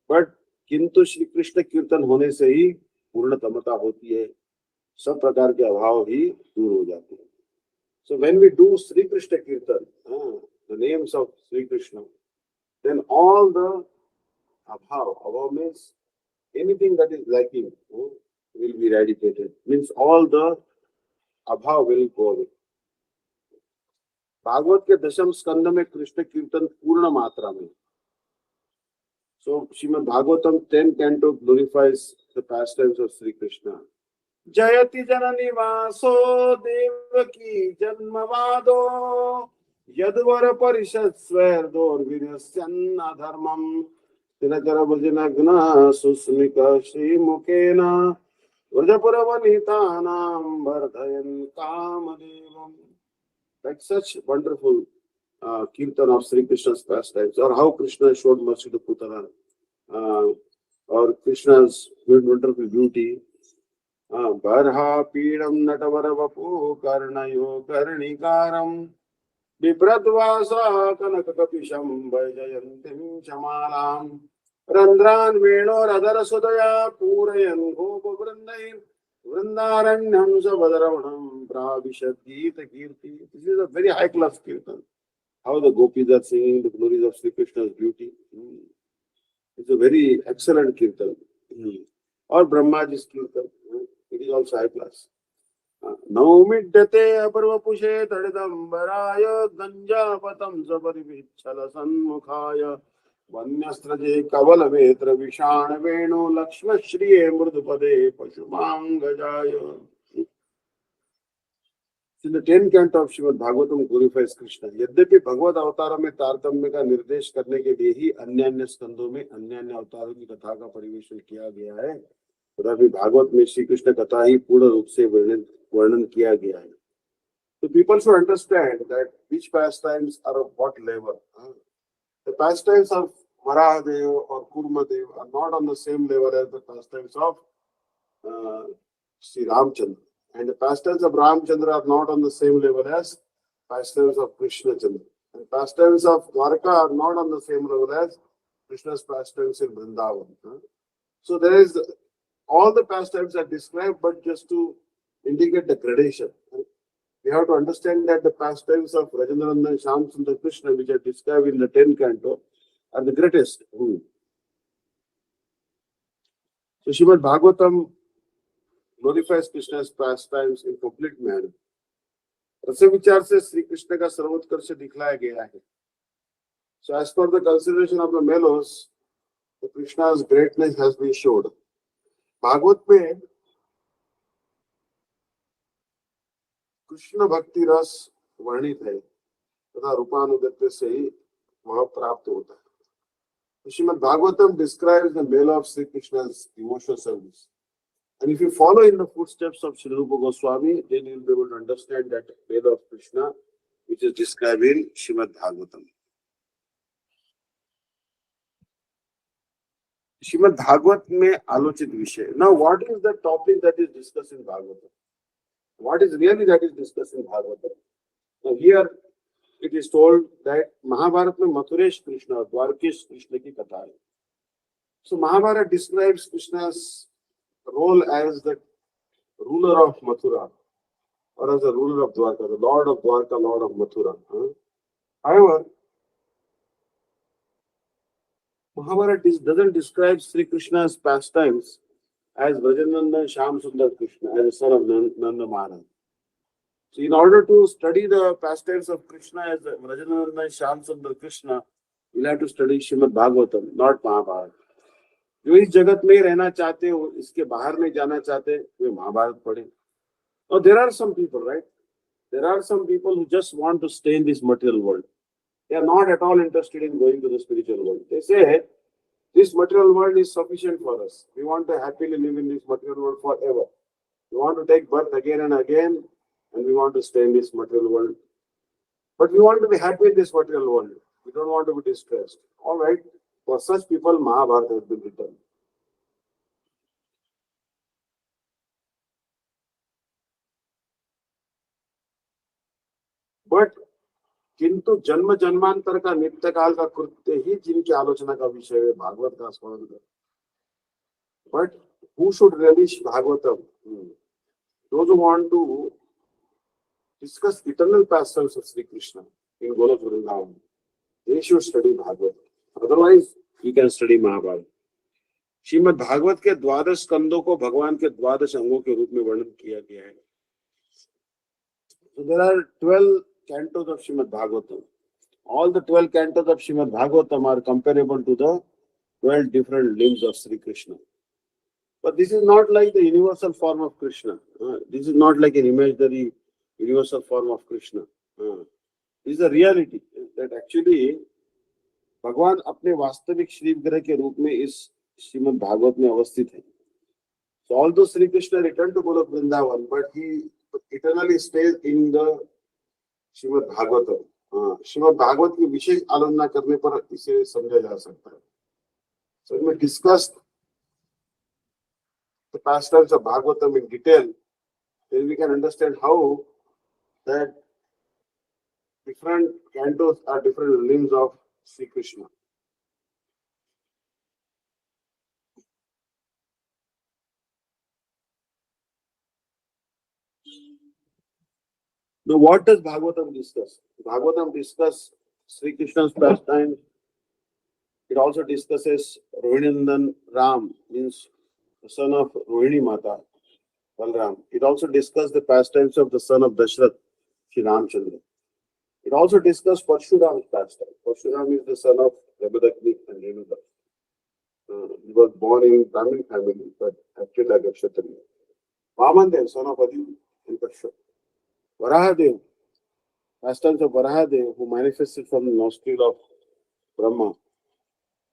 But किंतु श्री कृष्ण कीर्तन होने से ही पूर्णतमता होती है, सब प्रकार के अभाव ही दूर हो जाते हैं. So when we do Sri Krishna Kirtan, the names of Sri Krishna, then all the abhav means anything that is lacking will be eradicated. Means all the abhav will go away. Bhagavat के दशम स्कंद में कृष्ण कीर्तन पूर्ण मात्रा में. So Srimad Bhagavatam 10th canto glorifies the pastimes of Sri Krishna. जयति जननी वासो देवकी जन्मवादो यदवर परिषद स्वर्दोर्विनश्यन्न धर्मम तिलकर भजनग्न सुस्मिक श्रीमुखेन व्रजपुरवनितानां वर्धयन् कामदेवम्. Like such wonderful kirtan of Sri Krishna's pastimes, or how Krishna showed mercy to Putana, or Krishna's wonderful beauty. Barha pidam natavara vapu karnayo karnikaram Bipradvasa kanakakapisham vajayantim chamalam Randran venor adara sudaya purayan gopa vrindayin Vrindaranyam sabadaravanam pravishat gita kirti. This is a very high class kirtan. how the gopis are singing the glories of Sri Krishna's beauty. It's a very excellent kirtan. Or Brahmaji's kirtan. It is also high class. नौमिड्यते अपर्वपुषे तडिदम्बराय गञ्जापतं सपरिविच्छल सन्मुखाय वन्यस्त्रजे कवलवेत्र विषाण Venu लक्ष्मश्रिये मृदुपदे पशुमांगजाय. In the 10th canto of Srimad Bhagavatam glorifies Krishna. यद्यपि भगवत अवतारों में तारतम्य का निर्देश करने के लिए ही अन्य अन्य स्कंदों में अन्य अन्य अवतारों की कथा का परिवेशन किया गया है, तथापि भागवत में श्री कृष्ण कथा ही पूर्ण रूप से वर्णन किया गया है. So people should understand that which pastimes are of what level. The pastimes of Varahadev or Kurmadev are not on the same level as the pastimes of Sri Ramchandra. And the pastimes of Ramchandra are not on the same level as pastimes of Krishna Chandra. And pastimes of Dwarka are not on the same level as Krishna's pastimes in Vrindavan. So there is, all the pastimes are described, but just to indicate the gradation. We have to understand that the pastimes of Rajendranandan and Shyamsundar Krishna, which are described in the 10th canto, are the greatest. So Srimad Bhagavatam glorifies Krishna's pastimes in complete manner. रस विचार से श्री कृष्ण का सर्वोत्कर्ष दिखलाया गया है. So as per the consideration of the mellows, the Krishna's greatness has been showed. Bhagavat में कृष्ण भक्ति रस वर्णित है तथा रूपानुगत्य से ही वह प्राप्त होता है. Srimad Bhagavatam describes the mela of Sri Krishna's devotional service. And if you follow in the footsteps of Sri Rupa Goswami, then you will be able to understand that mela of Krishna, which is described in Srimad Bhagavatam. Srimad Bhagavat में आलोचित विषय. Now, what is the topic that is discussed in Bhagavatam? What is really that is discussed in Bhagavatam? Now, here it is told that Mahabharata में मथुरेश कृष्ण और द्वारकेश कृष्ण की कथा है. So Mahabharata describes Krishna's role as the ruler of Mathura or as the ruler of Dwarka, the Lord of Dwarka, Lord of Mathura. However, Mahabharata doesn't describe Sri Krishna's pastimes as Vrajendranandan Shyamsundar Krishna, as the son of Nanda Maharaj. So in order to study the pastimes of Krishna as Vrajendranandan Shyamsundar Krishna, you'll have to study Srimad Bhagavatam, not Mahabharata. जो इस जगत में रहना चाहते हो, इसके बाहर नहीं जाना चाहते, वे महाभारत पढ़े. Now there are some people, right? There are some people who just want to stay in this material world. They are not at all interested in going to the spiritual world. They say, this material world is sufficient for us. We want to happily live in this material world forever. We want to take birth again and again, and we want to stay in this material world. But we want to be happy in this material world. We don't want to be distressed. All right. For such people, Mahabharata has been written. But किंतु जन्म जन्मांतर का नित्य काल का कृत्य ही जिनकी आलोचना का विषय है, भागवत का स्मरण कर. But who should relish Bhagavatam? Those who want to discuss eternal pastimes of Sri Krishna in Golok Vrindavan, they should study Bhagavad. Otherwise, you can study Mahabharata. Shrimad Bhagavat के 12 स्कंदों को भगवान के 12 अंगों के रूप में वर्णन किया गया है. So there are 12 cantos of Srimad Bhagavatam. All the 12 cantos of Srimad Bhagavatam are comparable to the 12 different limbs of Sri Krishna. But this is not like the universal form of Krishna. This is not like an imaginary universal form of Krishna. This is a reality that actually भगवान अपने वास्तविक श्री विग्रह के रूप में इस श्रीमद् भागवत में अवस्थित है. So although Sri Krishna returned to Golok Vrindavan, but he eternally stays in the Srimad Bhagavatam. Shrimad Bhagavat की विशेष आलोचना करने पर इसे समझा जा सकता है. So we discussed the pastimes of Bhagavatam in detail, then we can understand how that different cantos are different limbs of Sri Krishna. Now, what does Bhagavatam discuss? Bhagavatam discuss Sri Krishna's pastime. It also discusses Rohinandan Ram, means the son of Rohini Mata, Balram. It also discusses the pastimes of the son of Dashrath, Shri Ramchandra. It also discusses Parshuram's pastime. Parshuram is the son of Jabadagni and Renuka. He was born in Brahmin family, but acted like a Kshatriya. Vamandev, son of Aditi and Kashyap. Varahadev, pastimes of Varahadev, who manifested from the nostril of Brahma.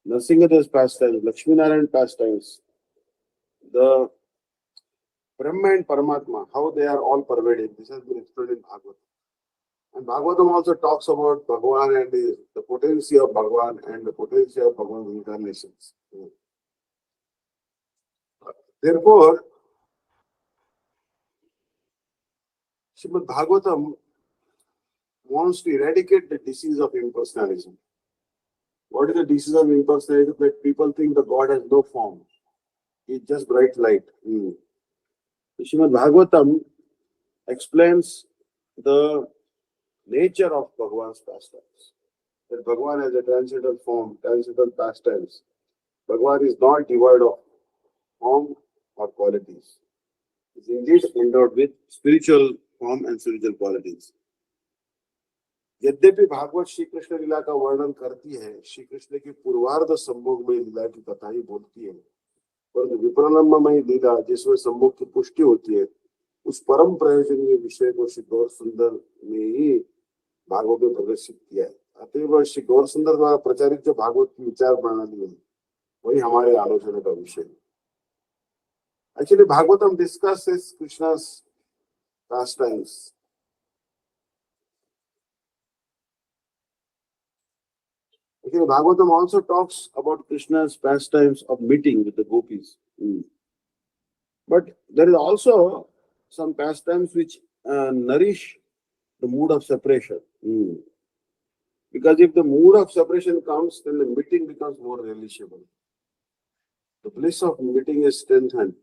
Nrsingadev's pastimes, Lakshminarayan pastimes, the Brahma and Paramatma, how they are all pervading. This has been explained in Bhagavatam. And Bhagavatam also talks about Bhagavan and the potency of Bhagavan and the potency of Bhagavan's incarnations. Therefore, Srimad Bhagavatam wants to eradicate the disease of impersonalism. What is the disease of impersonalism? That people think the God has no form. It's just bright light. Srimad Bhagavatam explains the nature of Bhagavan's pastimes. That Bhagavan has a transcendental form, transcendental pastimes. Bhagavan is not devoid of form or qualities. He is indeed endowed with spiritual form and spiritual qualities. यद्यपि भागवत श्री कृष्ण लीला का वर्णन करती है, श्री कृष्ण की पूर्वार्ध संभोग में लीला की कथा ही बोलती है, परंतु विप्रलंबमयी लीला जिसमें संभोग की पुष्टि होती है, उस परम प्रयोजनीय विषय को श्री गौर सुंदर ने ही भागवत में प्रदर्शित किया है। अतएव श्री गौर सुंदर द्वारा प्रचारित जो भागवत की विचार प्रणाली है, वही हमारे आलोचना का विषय है। Actually, Bhagavatam discusses Krishna's pastimes. Actually, Bhagavatam also talks about Krishna's pastimes of meeting with the gopis. But there is also some pastimes which nourish the mood of separation. Because if the mood of separation comes, then the meeting becomes more relishable. The bliss of meeting is strengthened.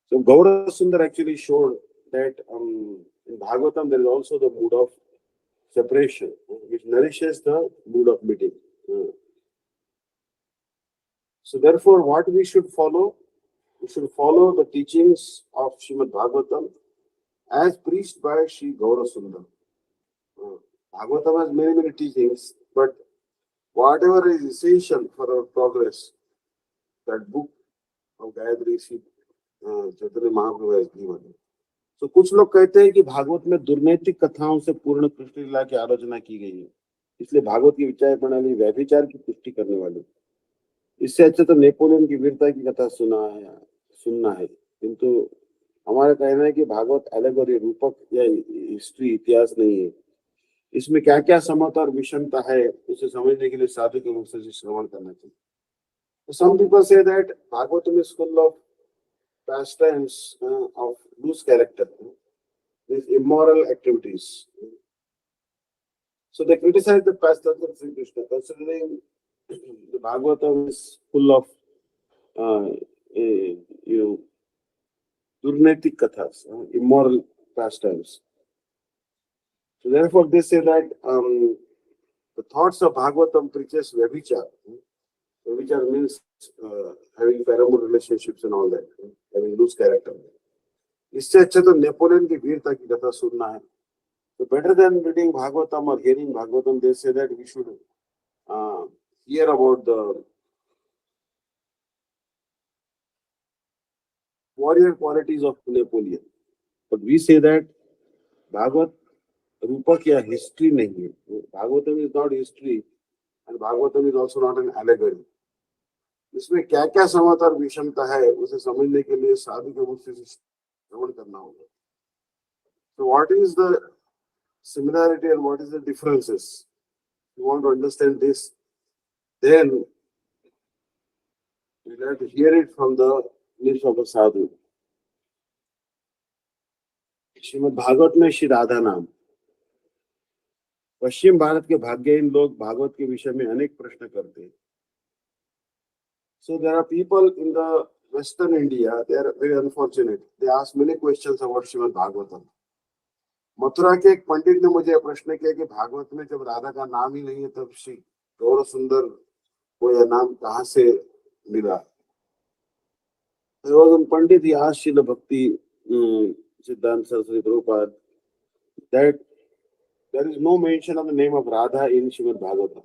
So Gaura Sundar actually showed that in Bhagavatam there is also the mood of separation, which nourishes the mood of meeting. So therefore, what we should follow? We should follow the teachings of Srimad Bhagavatam as preached by Sri Gaura Sundar. Bhagavatam has many teachings, but whatever is essential for our progress, that book of Gayatri Sri Chaitanya Mahaprabhu has given. So कुछ लोग कहते हैं कि भागवत में दुर्नैतिक कथाओं से पूर्ण कृष्ण लीला की आलोचना की गई है, इसलिए भागवत की विचार प्रणाली व्यभिचार की पुष्टि करने वाली। इससे अच्छा तो नेपोलियन की वीरता की कथा सुनना है। किंतु हमारा कहना है कि भागवत एलेगोरी, रूपक या हिस्ट्री, इतिहास नहीं है। इसमें क्या क्या समता और विषमता है, उसे समझने के लिए साधु के मुख से श्रवण करना चाहिए। Some people say that Bhagavatam is full of pastimes of loose character, these immoral activities. So they criticize the pastimes of Sri Krishna, considering the Bhagavatam is full of Durnaitik kathas, immoral pastimes. So therefore they say that the thoughts of Bhagavatam preaches Vyavichar. Vyavichar means having paramour relationships and all that, having loose character. इससे अच्छा तो Napoleon की वीरता की कथा सुनना है. So better than reading Bhagavatam or hearing Bhagavatam, they say that we should hear about the warrior qualities of Napoleon. But we say that Bhagavat रूपक या हिस्ट्री नहीं है. Bhagavatam is not history and Bhagavatam is also not an allegory. इसमें क्या क्या समता और विषमता है, उसे समझने के लिए साधु के मुख से श्रवण करना होगा. So what is the similarity and what is the differences? If you want to understand this, then you have to hear it from the lips of a sadhu. Shrimad Bhagavat में श्री राधा नाम. पश्चिम भारत के भाग्यहीन लोग भागवत के विषय में अनेक प्रश्न करते हैं. So there are people in the Western India, they are very unfortunate. They ask many questions about Srimad Bhagavatam. Mathura के एक पंडित ने मुझे प्रश्न किया कि भागवत में जब राधा का नाम ही नहीं है तब श्री गौर सुंदर को यह नाम कहाँ से मिला? पंडित he asked Srila Bhakti Siddhanta Saraswati Prabhupada that there is no mention of the name of Radha in Srimad Bhagavatam.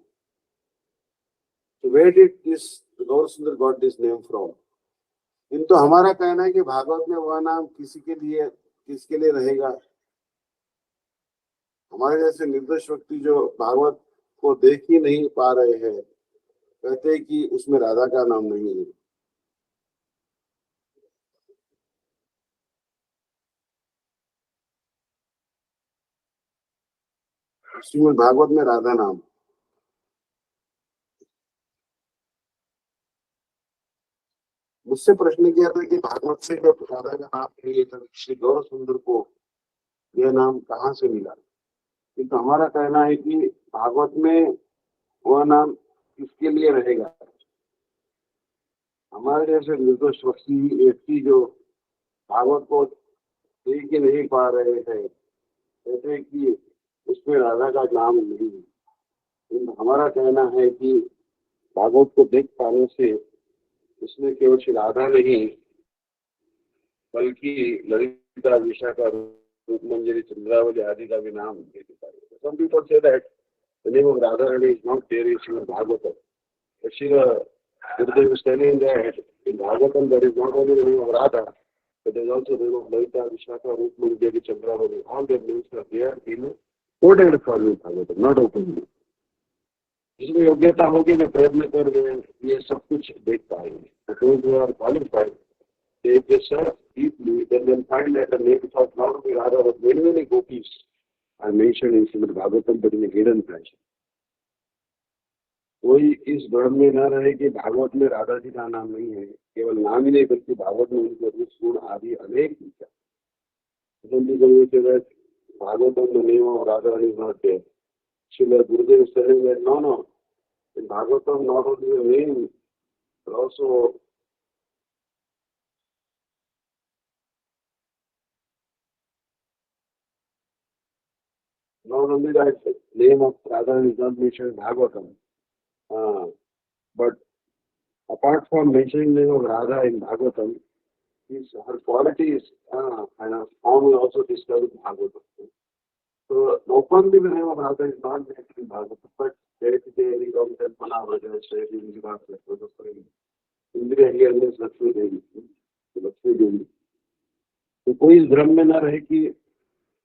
So where did this Gaur Sundar got this name from? किंतु हमारा कहना है कि भागवत में वह नाम किसके लिए रहेगा? हमारे जैसे निर्दोष व्यक्ति जो भागवत को देख ही नहीं पा रहे हैं, कहते हैं कि उसमें राधा का नाम नहीं है. श्रीमद् भागवत में राधा नाम. मुझसे प्रश्न किया था कि भागवत से जब राधा का नाम नहीं है तब श्री गौर सुंदर को यह नाम कहाँ से मिला? किंतु हमारा कहना है कि भागवत में वह नाम किसके लिए रहेगा? हमारे जैसे निर्दोष व्यक्ति जो भागवत को देख ही नहीं पा रहे हैं, जैसे कि उसमें राधा का नाम नहीं है. किंतु हमारा कहना है कि भागवत को देख पाने से उसमें केवल श्री राधा नहीं बल्कि ललिता, विशाखा, रूपमंजरी, चंद्रावली आदि का भी नाम ले चुका है. Some people say that the name of Radharani is not there in Srimad Bhagavatam. But Srila Gurudev is telling that in Bhagavatam there is not only the name of Radha, but there is also the name of Lalita, Vishakha, Rukmani, Chandravali. All their names are there in quoted form in Bhagavatam, not openly. जिसमें योग्यता होगी मैं प्रयत्न कर ये सब कुछ देख पाएंगे. Those who are qualified, they search deeply, then they'll find that the names of not only Radha but many gopis are mentioned in Srimad Bhagavatam, but in a hidden fashion. कोई इस भ्रम में न रहे कि भागवत में राधा जी का नाम नहीं है. केवल नाम ही नहीं बल्कि भागवत में उनके रूप गुण आदि अनेक Bhagavatam the name of Radha is not there. Srila Gurudev is telling that no, in Bhagavatam not only the name but also not only that name of Radha is not mentioned in Bhagavatam, but apart from mentioning the name of Radha in Bhagavatam, her qualities and her form is also described in Bhagavatam. So openly the name of Radha is not mentioned in Bhagavatam, but there is a Ram Telpana Vaja, Indriya here means Lakshmi Devi. तो कोई इस भ्रम में न रहे कि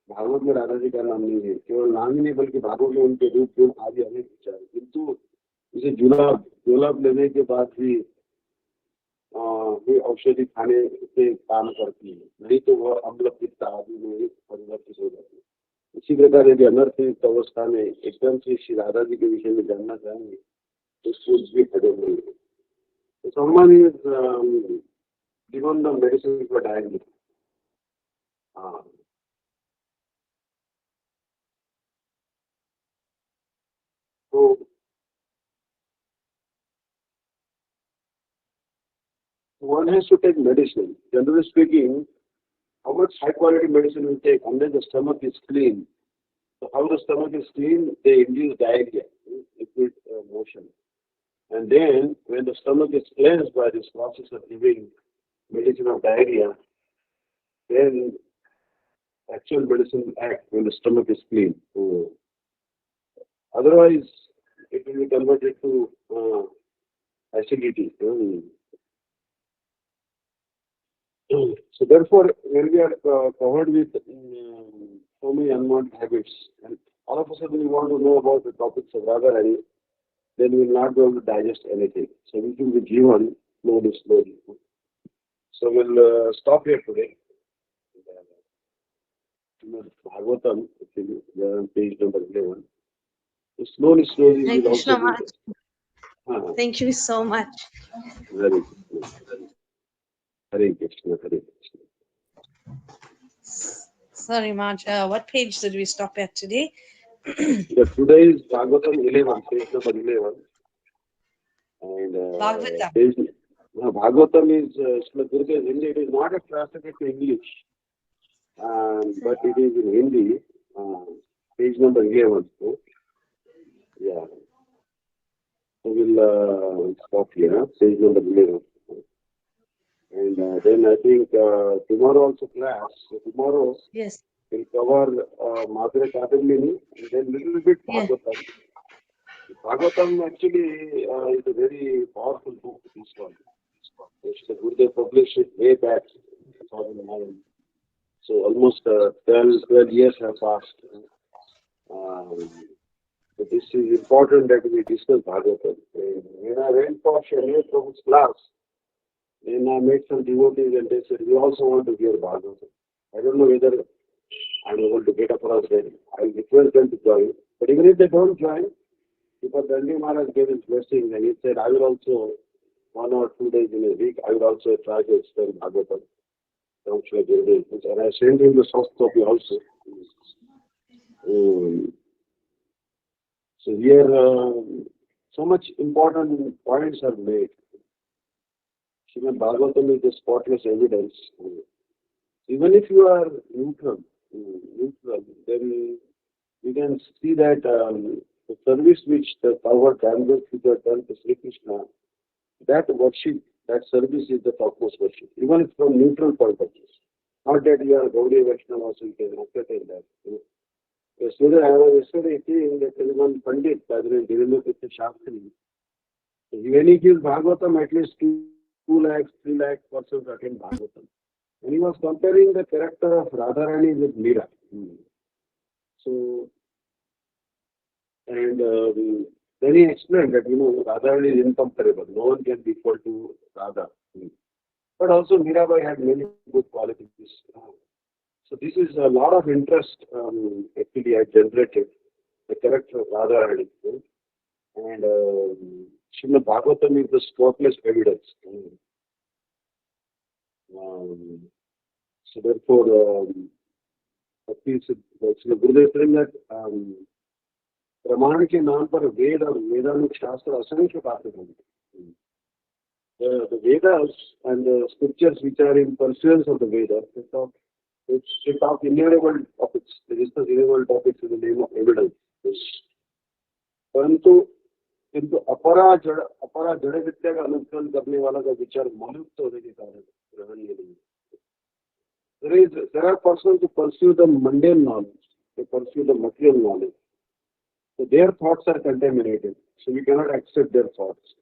भागवत में राधा जी का नाम नहीं है. केवल नाम ही नहीं बल्कि भागवत में उनके रूप गुण आदि अनेक विचार. किंतु इसे जुलाब लेने के बाद भी औषधि खाने से काम करती है, नहीं तो वह अम्ल पित्त आदि में परिवर्तित हो जाती है. इसी प्रकार यदि अनर्थ अवस्था में एकदम से श्री राधा जी के विषय में जानना चाहेंगे तो सूझ भी खड़े होंगे. तो someone is given the medicine for diabetes. So one has to take medicine. Generally speaking, how much high quality medicine we take unless the stomach is clean. So how the stomach is clean, they induce diarrhea, liquid motion. And then when the stomach is cleansed by this process of giving medicine of diarrhea, then actual medicine will act when the stomach is clean. So otherwise, it will be converted to acidity. So therefore, when we are covered with so many unwanted habits, and all of a sudden we want to know about the topics of Radharani, then we will not be able to digest anything. So we will be given slowly. So we'll stop here today. Bhagavatam, actually, we are on page number 11. So slowly we will also do. Thank you so much. Very good. Hare Krishna. Sorry, Marge. What page did we stop at today? Today is Bhagavatam 11, page number 11. And Bhagavatam. Bhagavatam is Srila Gurudev Hindi. It is not a translated to English, but it is in Hindi. Page number 11. So, yeah. So we'll stop here. Page number 11. And then I think tomorrow also class. So tomorrow Yes. we'll cover Madhurya Kadambini and then little bit Yes. Bhagavatam. Bhagavatam actually is a very powerful book. This one. Srila Gurudev published it way back, 2009. So almost 12 years have passed. So this is important that we discuss Bhagavatam. And when I went for Shalini Prabhu's class, then I met some devotees and they said, we also want to hear Bhagavatam. I don't know whether I'm able to get across them. I'll request them to join. But even if they don't join, because Dandi Maharaj gave his blessing and he said, I will also, 1 or 2 days in a week, I will also try to explain Bhagavatam. And I sent him the soft copy also. So here, so much important points are made. Srimad Bhagavatam is the spotless evidence. Even if you are neutral, then you can see that the service which the power canvas which are done to Sri Krishna, that worship, that service is the topmost worship, even from neutral point of view. Not that you are Gaudiya Vaishnava, so you can entertain that. Yesterday, I was seeing that there is one Pandit, Padre Dhirendra Shastri. When he gives Bhagavatam, at least 2 lakhs, 3 lakh persons attend Bhagavatam. And he was comparing the character of Radharani with Meera. So, and then he explained that, Radharani is incomparable. No one can be equal to Radha. But also Mirabai had many good qualities. So this is a lot of interest actually I generated, the character of Radharani. And Srimad Bhagavatam is the spotless evidence. So therefore, Gurudev saying that प्रमाण के नाम पर वेद और वेदांत शास्त्र असंख्य बातें होंगी. The Vedas and the scriptures which are in pursuance of the Vedas, they talk innumerable topics. They discuss innumerable topics in the name of evidence. परंतु किंतु अपरा जड़ विद्या का अनुसरण करने वाला का विचार मनुष्य होने के कारण ग्रहणीय नहीं. There are persons who pursue the mundane knowledge, they pursue the material knowledge. So their thoughts are contaminated. So we cannot accept their thoughts.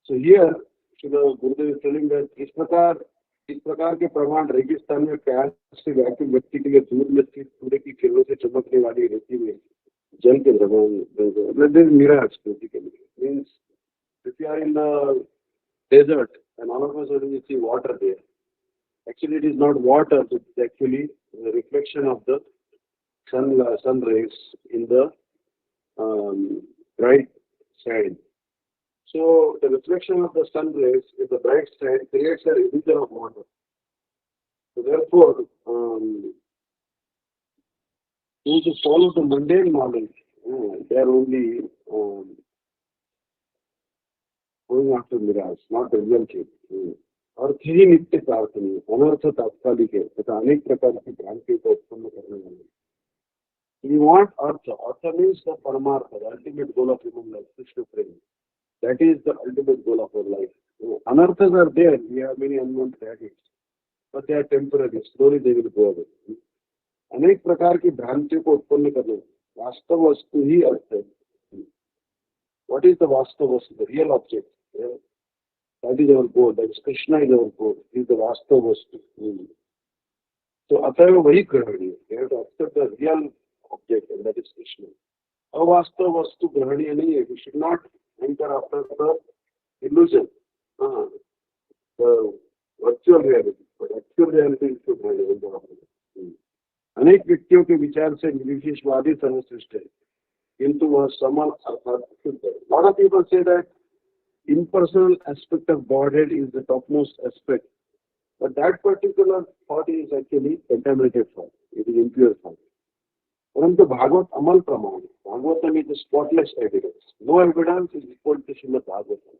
So here, Gurudev is telling that इस प्रकार के प्रमाण रेगिस्तान में प्यास से व्याकुल व्यक्ति के लिए दूर में स्थित सूर्य की किरणों से चमकने वाली रेती में जल के द्रव्य mirage basically means if you are in the desert and all of a sudden you see water there. Actually, it is not water; it is actually the reflection of the sun rays in the bright sand. So the reflection of the sun rays in the bright sand creates an illusion of water. So therefore, those who follow the mundane knowledge, they are only going after mirage, not the real truth. अर्थ ही नित्य प्रार्थनीय, अनर्थ तात्कालिक है तथा अनेक प्रकार की भ्रांति को उत्पन्न करने वाले. We want artha. Artha means the paramartha, the ultimate goal of human life, Krishna prema. That is the ultimate goal of our life. Anarthas are there. We have many unwanted habits, but they are temporary. Slowly they will go away. अनेक प्रकार की भ्रांतियों को उत्पन्न करने वास्तव वस्तु ही अर्थ है. What is the vastav vastu, the real object? That is our goal. That is Krishna is our goal. He is the vastav vastu. So अतएव वही ग्रहणीय. We have to accept the real object, and that is Krishna. अवास्तव वस्तु ग्रहणीय नहीं है. We should not enter after the illusion, the virtual reality, but actual reality is to ग्रहणीय. अनेक व्यक्तियों के विचार से निर्विशेषवादी सर्वश्रेष्ठ है, किंतु वह समल अर्थात शुद्ध है. A lot of people say that impersonal aspect of Godhead is the topmost aspect, but that particular thought is actually contaminated thought. It is impure thought. परंतु भागवत अमल प्रमाण, Bhagavatam is the spotless evidence. No evidence is equal to Srimad Bhagavatam.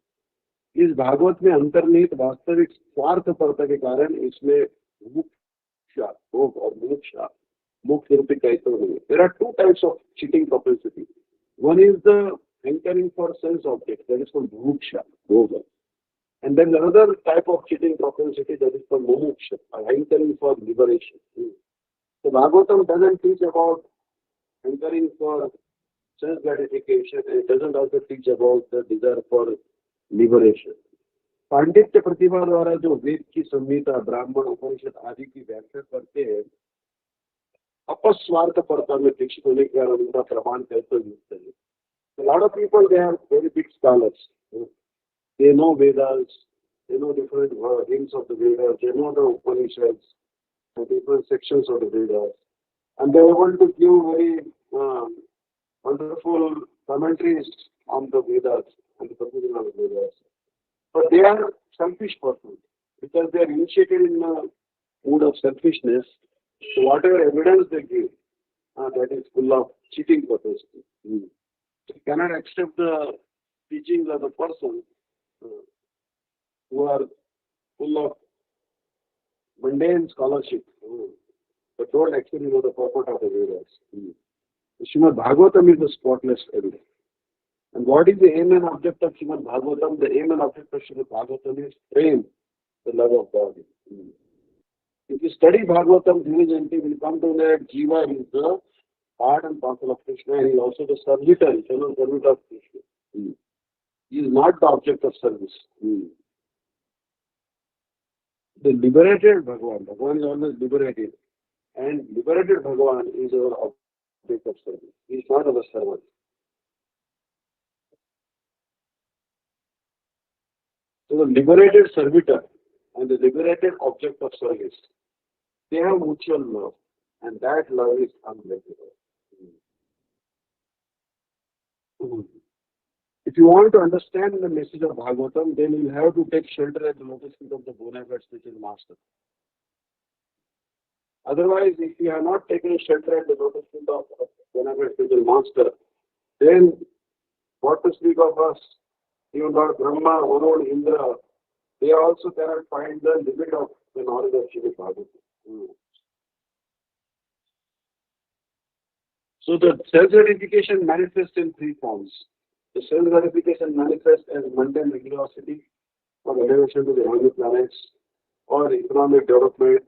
इस भागवत में अंतर्निहित वास्तविक स्वार्थपरता के कारण इसमें मुक्ष भोग और मोक्ष मोक्ष रूपी कहते नहीं. There are two types of cheating propensity. One is the hankering for sense object, that is called muksha, bhoga. And then another type of cheating propensity, that is called mumuksha, hankering for liberation. So Bhagavatam doesn't teach about hankering for sense gratification, and it doesn't also teach about the desire for liberation. पांडित्य प्रतिभा द्वारा जो वेद की संहिता ब्राह्मण उपनिषद आदि की व्याख्या करते हैं, अपस्वार्थपरता में दीक्षित होने के कारण उनका प्रमाण कैसे युक्त है. A lot of people, they are very big scholars. They know Vedas, they know different hymns of the Vedas, they know the Upanishads, the different sections of the Vedas, and they want to give very wonderful commentaries on the Vedas and the conclusion of the Vedas. But they are selfish persons because they are initiated in a mood of selfishness. So whatever evidence they give, that is full of cheating purpose. You cannot accept the teachings of the person who are full of mundane scholarship, but don't actually know the purport of the Vedas. Srimad Bhagavatam is the spotless evidence. And what is the aim and object of Srimad Bhagavatam? The aim and object of Srimad Bhagavatam is prem, the love of God. If you study Bhagavatam diligently, you will come to know that Jiva is the part and parcel of Krishna, and he is also the servitor, eternal servant of Krishna. He is not the object of service. The liberated Bhagavan, Bhagavan is always liberated, and liberated Bhagavan is our object of service. He is not our servant. So the liberated servitor and the liberated object of service, they have mutual love, and that love is unbreakable. If you want to understand the message of Bhagavatam, then you have to take shelter at the lotus feet of the bona fide spiritual master. Otherwise, if you have not taken shelter at the lotus feet of bona fide spiritual master, then what to speak of us? Even Lord Brahma, Varun, Indra, they also cannot find the limit of the knowledge of Srimad Bhagavatam. So the self-gratification manifests in three forms. The self-gratification manifests as mundane religiosity or elevation to the heavenly planets or economic development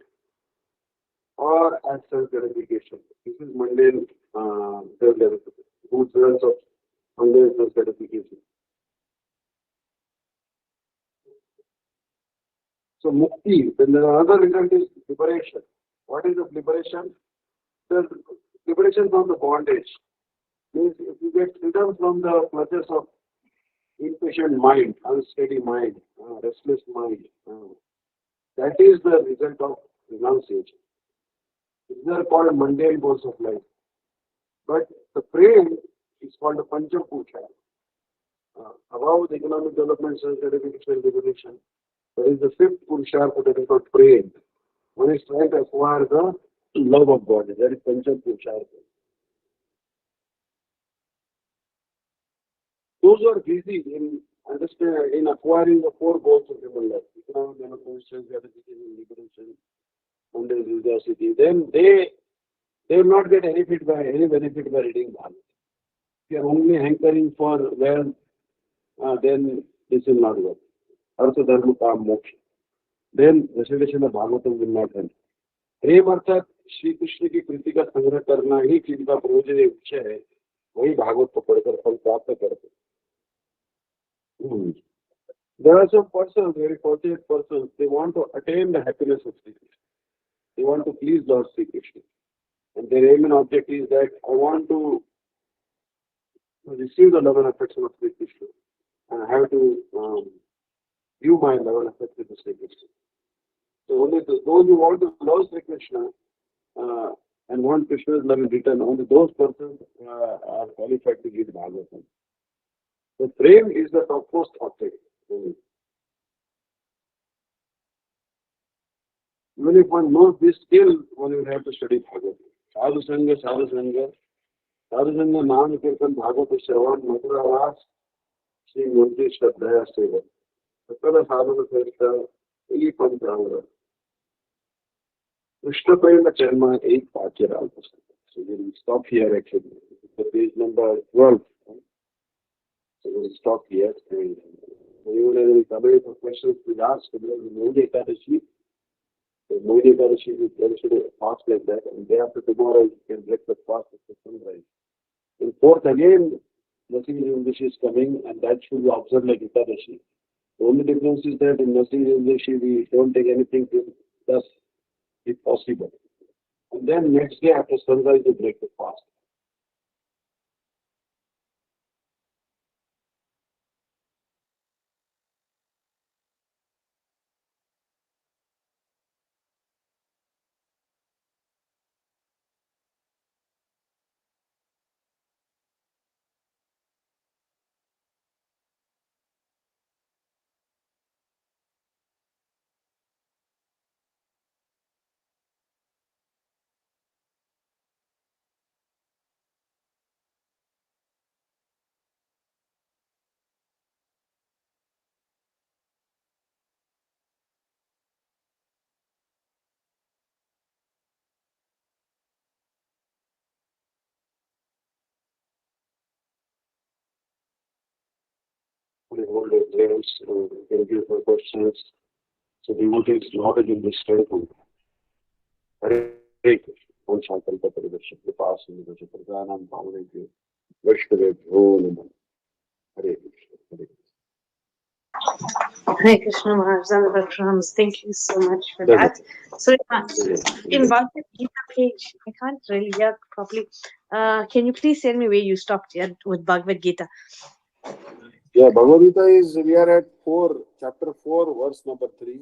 or as self-gratification. This is mundane self-gratification. Good results of mundane self-gratification. So mukti, then another result is liberation. What is the liberation? The liberation from the bondage. Means if you get freedom from the clutches of impatient mind, unsteady mind, restless mind, that is the result of renunciation. These are called mundane goals of life. But the prem is called the Panchapusha. Above the economic development, self-gratification, liberation, there is the fifth Purushartha that is called prem. One is trying to acquire the love of God. That is Panchapushartha. Those who are busy in acquiring the four goals of human life, economic development, self-gratification, liberation, mundane religiosity, then they will not get any benefit by reading Bhagavad. If you are only hankering for wealth, then this will not work. Artha dharma kam moksha. Then recitation of Bhagavatam will not help. प्रेम अर्थात श्री कृष्ण की कृति का संग्रह करना ही जिनका प्रयोजनीय विषय है, वही भागवत को पढ़कर फल प्राप्त करते. There are some persons, very fortunate persons, they want to attain the happiness of Sri Krishna. They want to please Lord Sri Krishna. And their aim and object is that I want to receive the love and affection of Sri Krishna. And I have to view my love and affection to Sri Krishna. So only those who want to love Sri Krishna and want Krishna's love in return, only those persons are qualified to give Bhagavatam. So prem is the topmost object. Even if one knows this, still one will have to study Bhagavatam. Sadhu Sangha, Sadhu Sangha, Sadhu Sangha, Naam Kirtan, Bhagavata Shravan, Madhura Vas, Sri Murti Shraddhaya Seva. Sakala sadhana sarita, ili panchanga. Krishna Prema Charma, 8 Pachya Alpustika. So we will stop here actually. The page number 12. So we will stop here. And anyone has any comment or questions, please ask. We have the Mohini Ekadashi. The Mohini Ekadashi is considered a fast like that. And day after tomorrow, you can break the fast at the sunrise. In fourth again, Nasir English is coming, and that should be observed like Ekadashi. The only difference is that in Nasir English, we don't take anything to thus, if possible. And then next day after sunrise, we break the fast. We hold the prayers, can give for questions. So devotees knowledge in this temple. Hare Krishna. Om Sankalpa Paridarsha Kripasana Darsha Pradhanam Bhavaneke Vaishnavedhyo Namah. Hare Krishna. Hare Krishna. Hare Krishna Maharaj. Thank you so much for that. So in Bhagavad Gita page, I can't really hear properly. Can you please tell me where you stopped here with Bhagavad Gita? Yeah, Bhagavad Gita is, we are at chapter 4, verse number 3.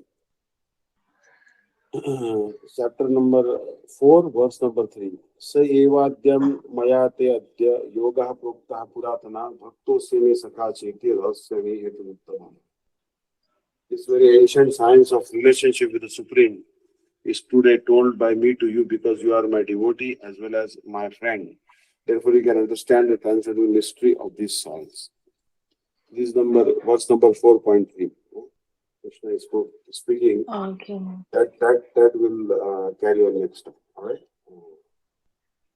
Chapter number 4, verse number 3. Sa evadyam mayate adya yoga prokta puratana bhakto seme sakha cheti rahasyame hetu uttamam. This very ancient science of relationship with the Supreme is today told by me to you because you are my devotee as well as my friend. Therefore, you can understand the transcendental mystery of this science. This verse number 4.3. Krishna is speaking. Okay. That will carry on next time. All right.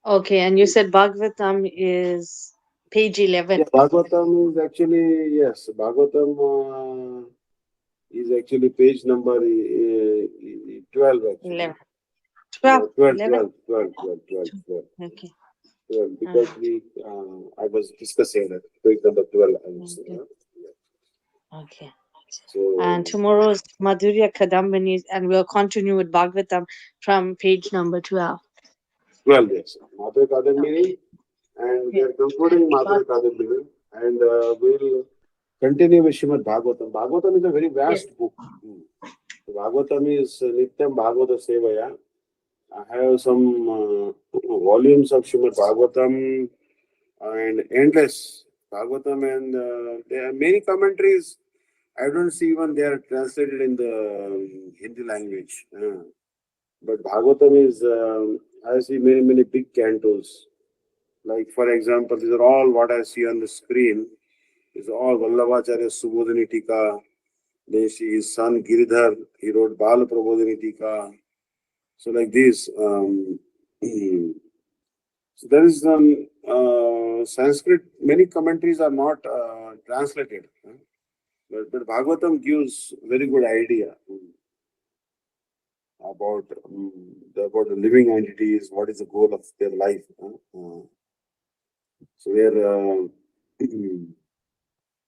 Okay, and you said Bhagavatam is page 11. Yeah, Bhagavatam is actually, yes, Bhagavatam is actually page number 12 actually. 11. 12. 12. Okay. 12, because I was discussing that. Page number 12, I would say. Okay. Yeah. Okay. So, And tomorrow is Madhurya Kadambini, and we'll continue with Bhagavatam from page number 12. 12, yes. Madhurya Kadambini, and we are concluding Madhurya Kadambini, and we'll continue with Srimad Bhagavatam. Bhagavatam is a very vast book. Bhagavatam is Nityam Bhagavata Sevaya. I have some volumes of Srimad Bhagavatam and endless Bhagavatam, and there are many commentaries. I don't see even they are translated in the Hindi language. But Bhagavatam is, I see many big cantos. Like, for example, these are all what I see on the screen. These are all Vallabhacharya Subodhini Tika. Then his son Giridhar, he wrote Bala Prabodhini Tika. So like this. So there is some Sanskrit, many commentaries are not translated. But Bhagavatam gives very good idea about the living entities, what is the goal of their life. So where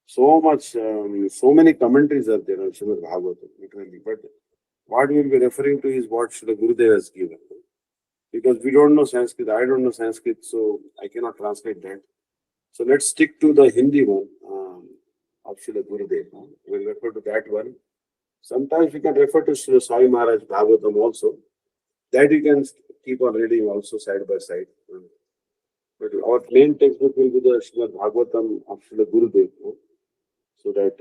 so many commentaries are there on Srimad Bhagavatam, literally. But what we will be referring to is what Srila Gurudev has given. Because we don't know Sanskrit, I don't know Sanskrit, so I cannot translate that. So let's stick to the Hindi one of Srila Gurudev. We'll refer to that one. Sometimes we can refer to Srila Swami Maharaj Bhagavatam also. That you can keep on reading also side by side. But our main textbook will be the Srimad Bhagavatam of Srila Gurudev. So that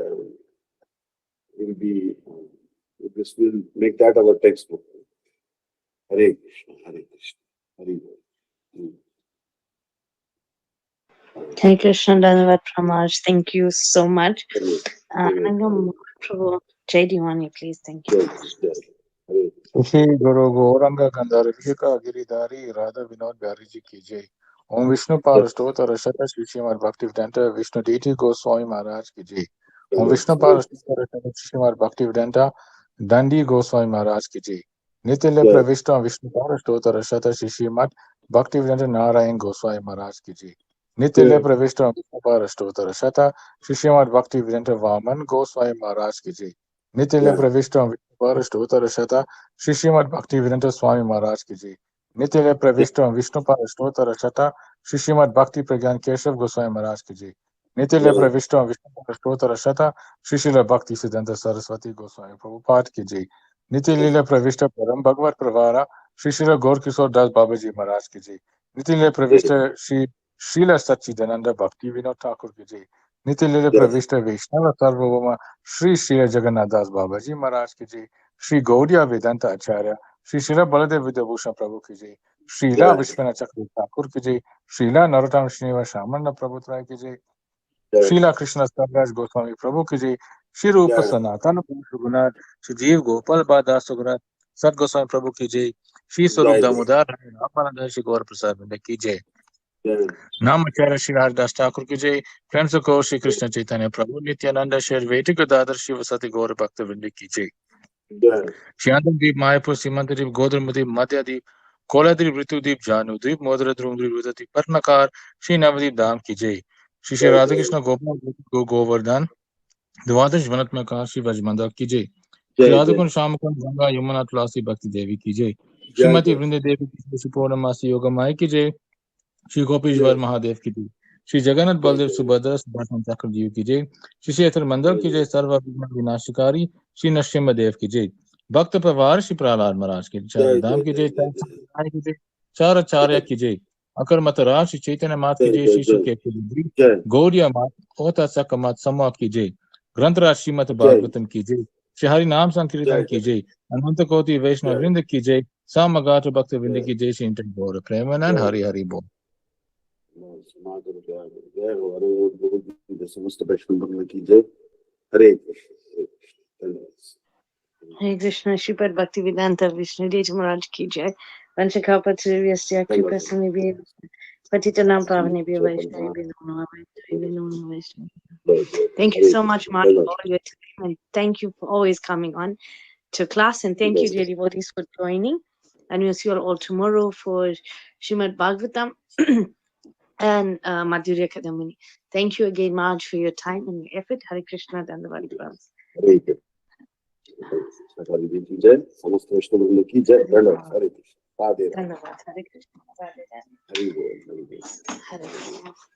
this will make that our textbook. Hare Krishna, Hare Krishna, Hare Krishna. Hare Krishna Dhanavad Pramaj. Thank you so much. Prabhu. Jai Divani, please. Thank you. जय हरे श्री गुरु गौरंग गंधर्वी का गिरिधारी राधा विनोद बिहारी जी की जय। ओम विष्णु पार स्तोत्र शत श्री श्रीमद् भक्तिवेदांत विष्णु देवी गोस्वामी महाराज की जय। ओम विष्णु पार स्तोत्र शत श्री श्रीमद् भक्तिवेदांत दंडी गोस्वामी महाराज की जय। नित्य प्रविष्ट विष्णु पार स्तोत्र शत श्री श्रीमद् भक्तिवेदांत नारायण गोस्वामी महाराज की जय। नित्य प्रविष्ट विष्णु पार स्तोत्र शत श्री श्रीमद् भक्तिवेदांत वामन गोस्वामी महाराज की जय। नित्य प्रविष्ट विष्णु स्तोत्र शत श्री श्रीमद् भक्तिवेदांत स्वामी महाराज की जय। नित्य प्रविष्ट विष्णु पार स्तोत्र शत श्री श्रीमद् भक्ति प्रज्ञान केशव गोस्वामी महाराज की जय। नित्य प्रविष्ट विष्णु पार स्तोत्र शत श्री श्रील भक्ति सिद्धांत सरस्वती गोस्वामी प्रभुपाद की जय। नित्य लीला प्रविष्ट परम भगवत प्रवारा श्री श्रील गौर किशोर दास बाबा जी महाराज की जय। नित्य लीला प्रविष्ट श्री श्रील सच्चिदानंद भक्ति विनोद ठाकुर की जय। नित्य लीला प्रविष्ट वैष्णव सार्वभौम श्री श्री जगन्नाथ दास बाबा जी महाराज की जय। श्री गौड़िया वेदांत आचार्य श्री श्रीला बलदेव विद्याभूषण प्रभु की जय। श्रीला विश्वनाथ चक्र ठाकुर की जय। श्रीला नरोत्तम श्रीनिवास शामन प्रभु राय की जय। श्रीला कृष्ण स्तवराज गोस्वामी प्रभु की जय। श्री रूप सनातन रघुनाथ श्री जीव गोपाल दास रघुनाथ सत गोस्वामी प्रभु की जय। श्री स्वरूप दामोदर रामानंद श्री गौर प्रसाद वृंद की जय। नाम आचार्य श्री हरिदास ठाकुर की जय। प्रेम से कहो श्री कृष्ण चैतन्य प्रभु नित्यानंद श्री वैदिक दादर शिव सती गौर भक्त वृंद की जय। श्याम द्वीप मायापुर सीमंत द्वीप गोधर्म द्वीप मध्य द्वीप कोलाद्वीप ऋतु द्वीप जानु द्वीप मोदर ध्रुव द्वीप पर्णकार श्री नवद्वीप धाम की जय। श्री श्री राधा कृष्ण गोपाल गोवर्धन द्वादश वनत में काशी ब्रजमंडल की जय। श्री राधाकुंड श्याम कुंड गंगा यमुना तुलसी भक्ति देवी की जय। श्रीमती वृंद देवी की श्री पूर्णमासी योग माई की जय। श्री गोपीश्वर महादेव की जय। श्री जगन्नाथ बलदेव सुभद्रा सुदर्शन चक्र जीव की जय। श्री क्षेत्र मंडल की जय। सर्व विनाशकारी श्री नरसिंह देव की जय। भक्त प्रवार श्री प्रहलाद महाराज की जय। धाम की जय। चार आचार्य की जय। अकर मत राज श्री चैतन्य मात की जय। श्री सुखे की जय। गौड़िया मात ओता सक मत समूह की जय। ग्रंथराज श्रीमद भागवतम की जय। श्री हरि नाम संकीर्तन की जय। अनंत कोटि वैष्णव वृंद की जय। सामगात भक्त वृंद की जय। श्री गौर प्रेमानंद हरि हरि बोल। समस्त वैष्णव की जय। हरे Hare Krishna, Sripad Bhaktivedanta Vishnu Dev Maharaj ki jai. Vanchakapatsurvasya Kripasinibhyo Patitanam Pavanebhyo Vaishnavibhyo Namo Vaishnavibhyo. Thank you so much, Maharaj, for all your time, and thank you for always coming on to class, and thank you, dear devotees, for joining. And we'll see you all tomorrow for Srimad Bhagavatam and Madhurya Kadamini. Thank you again, Maharaj, for your time and your effort. Hare Krishna, Dandavad Pranam. जय समस्त वैष्णव की जय। हरे कृष्ण। धन्यवाद। हरे कृष्ण। हरि बोल। हरे कृष्ण।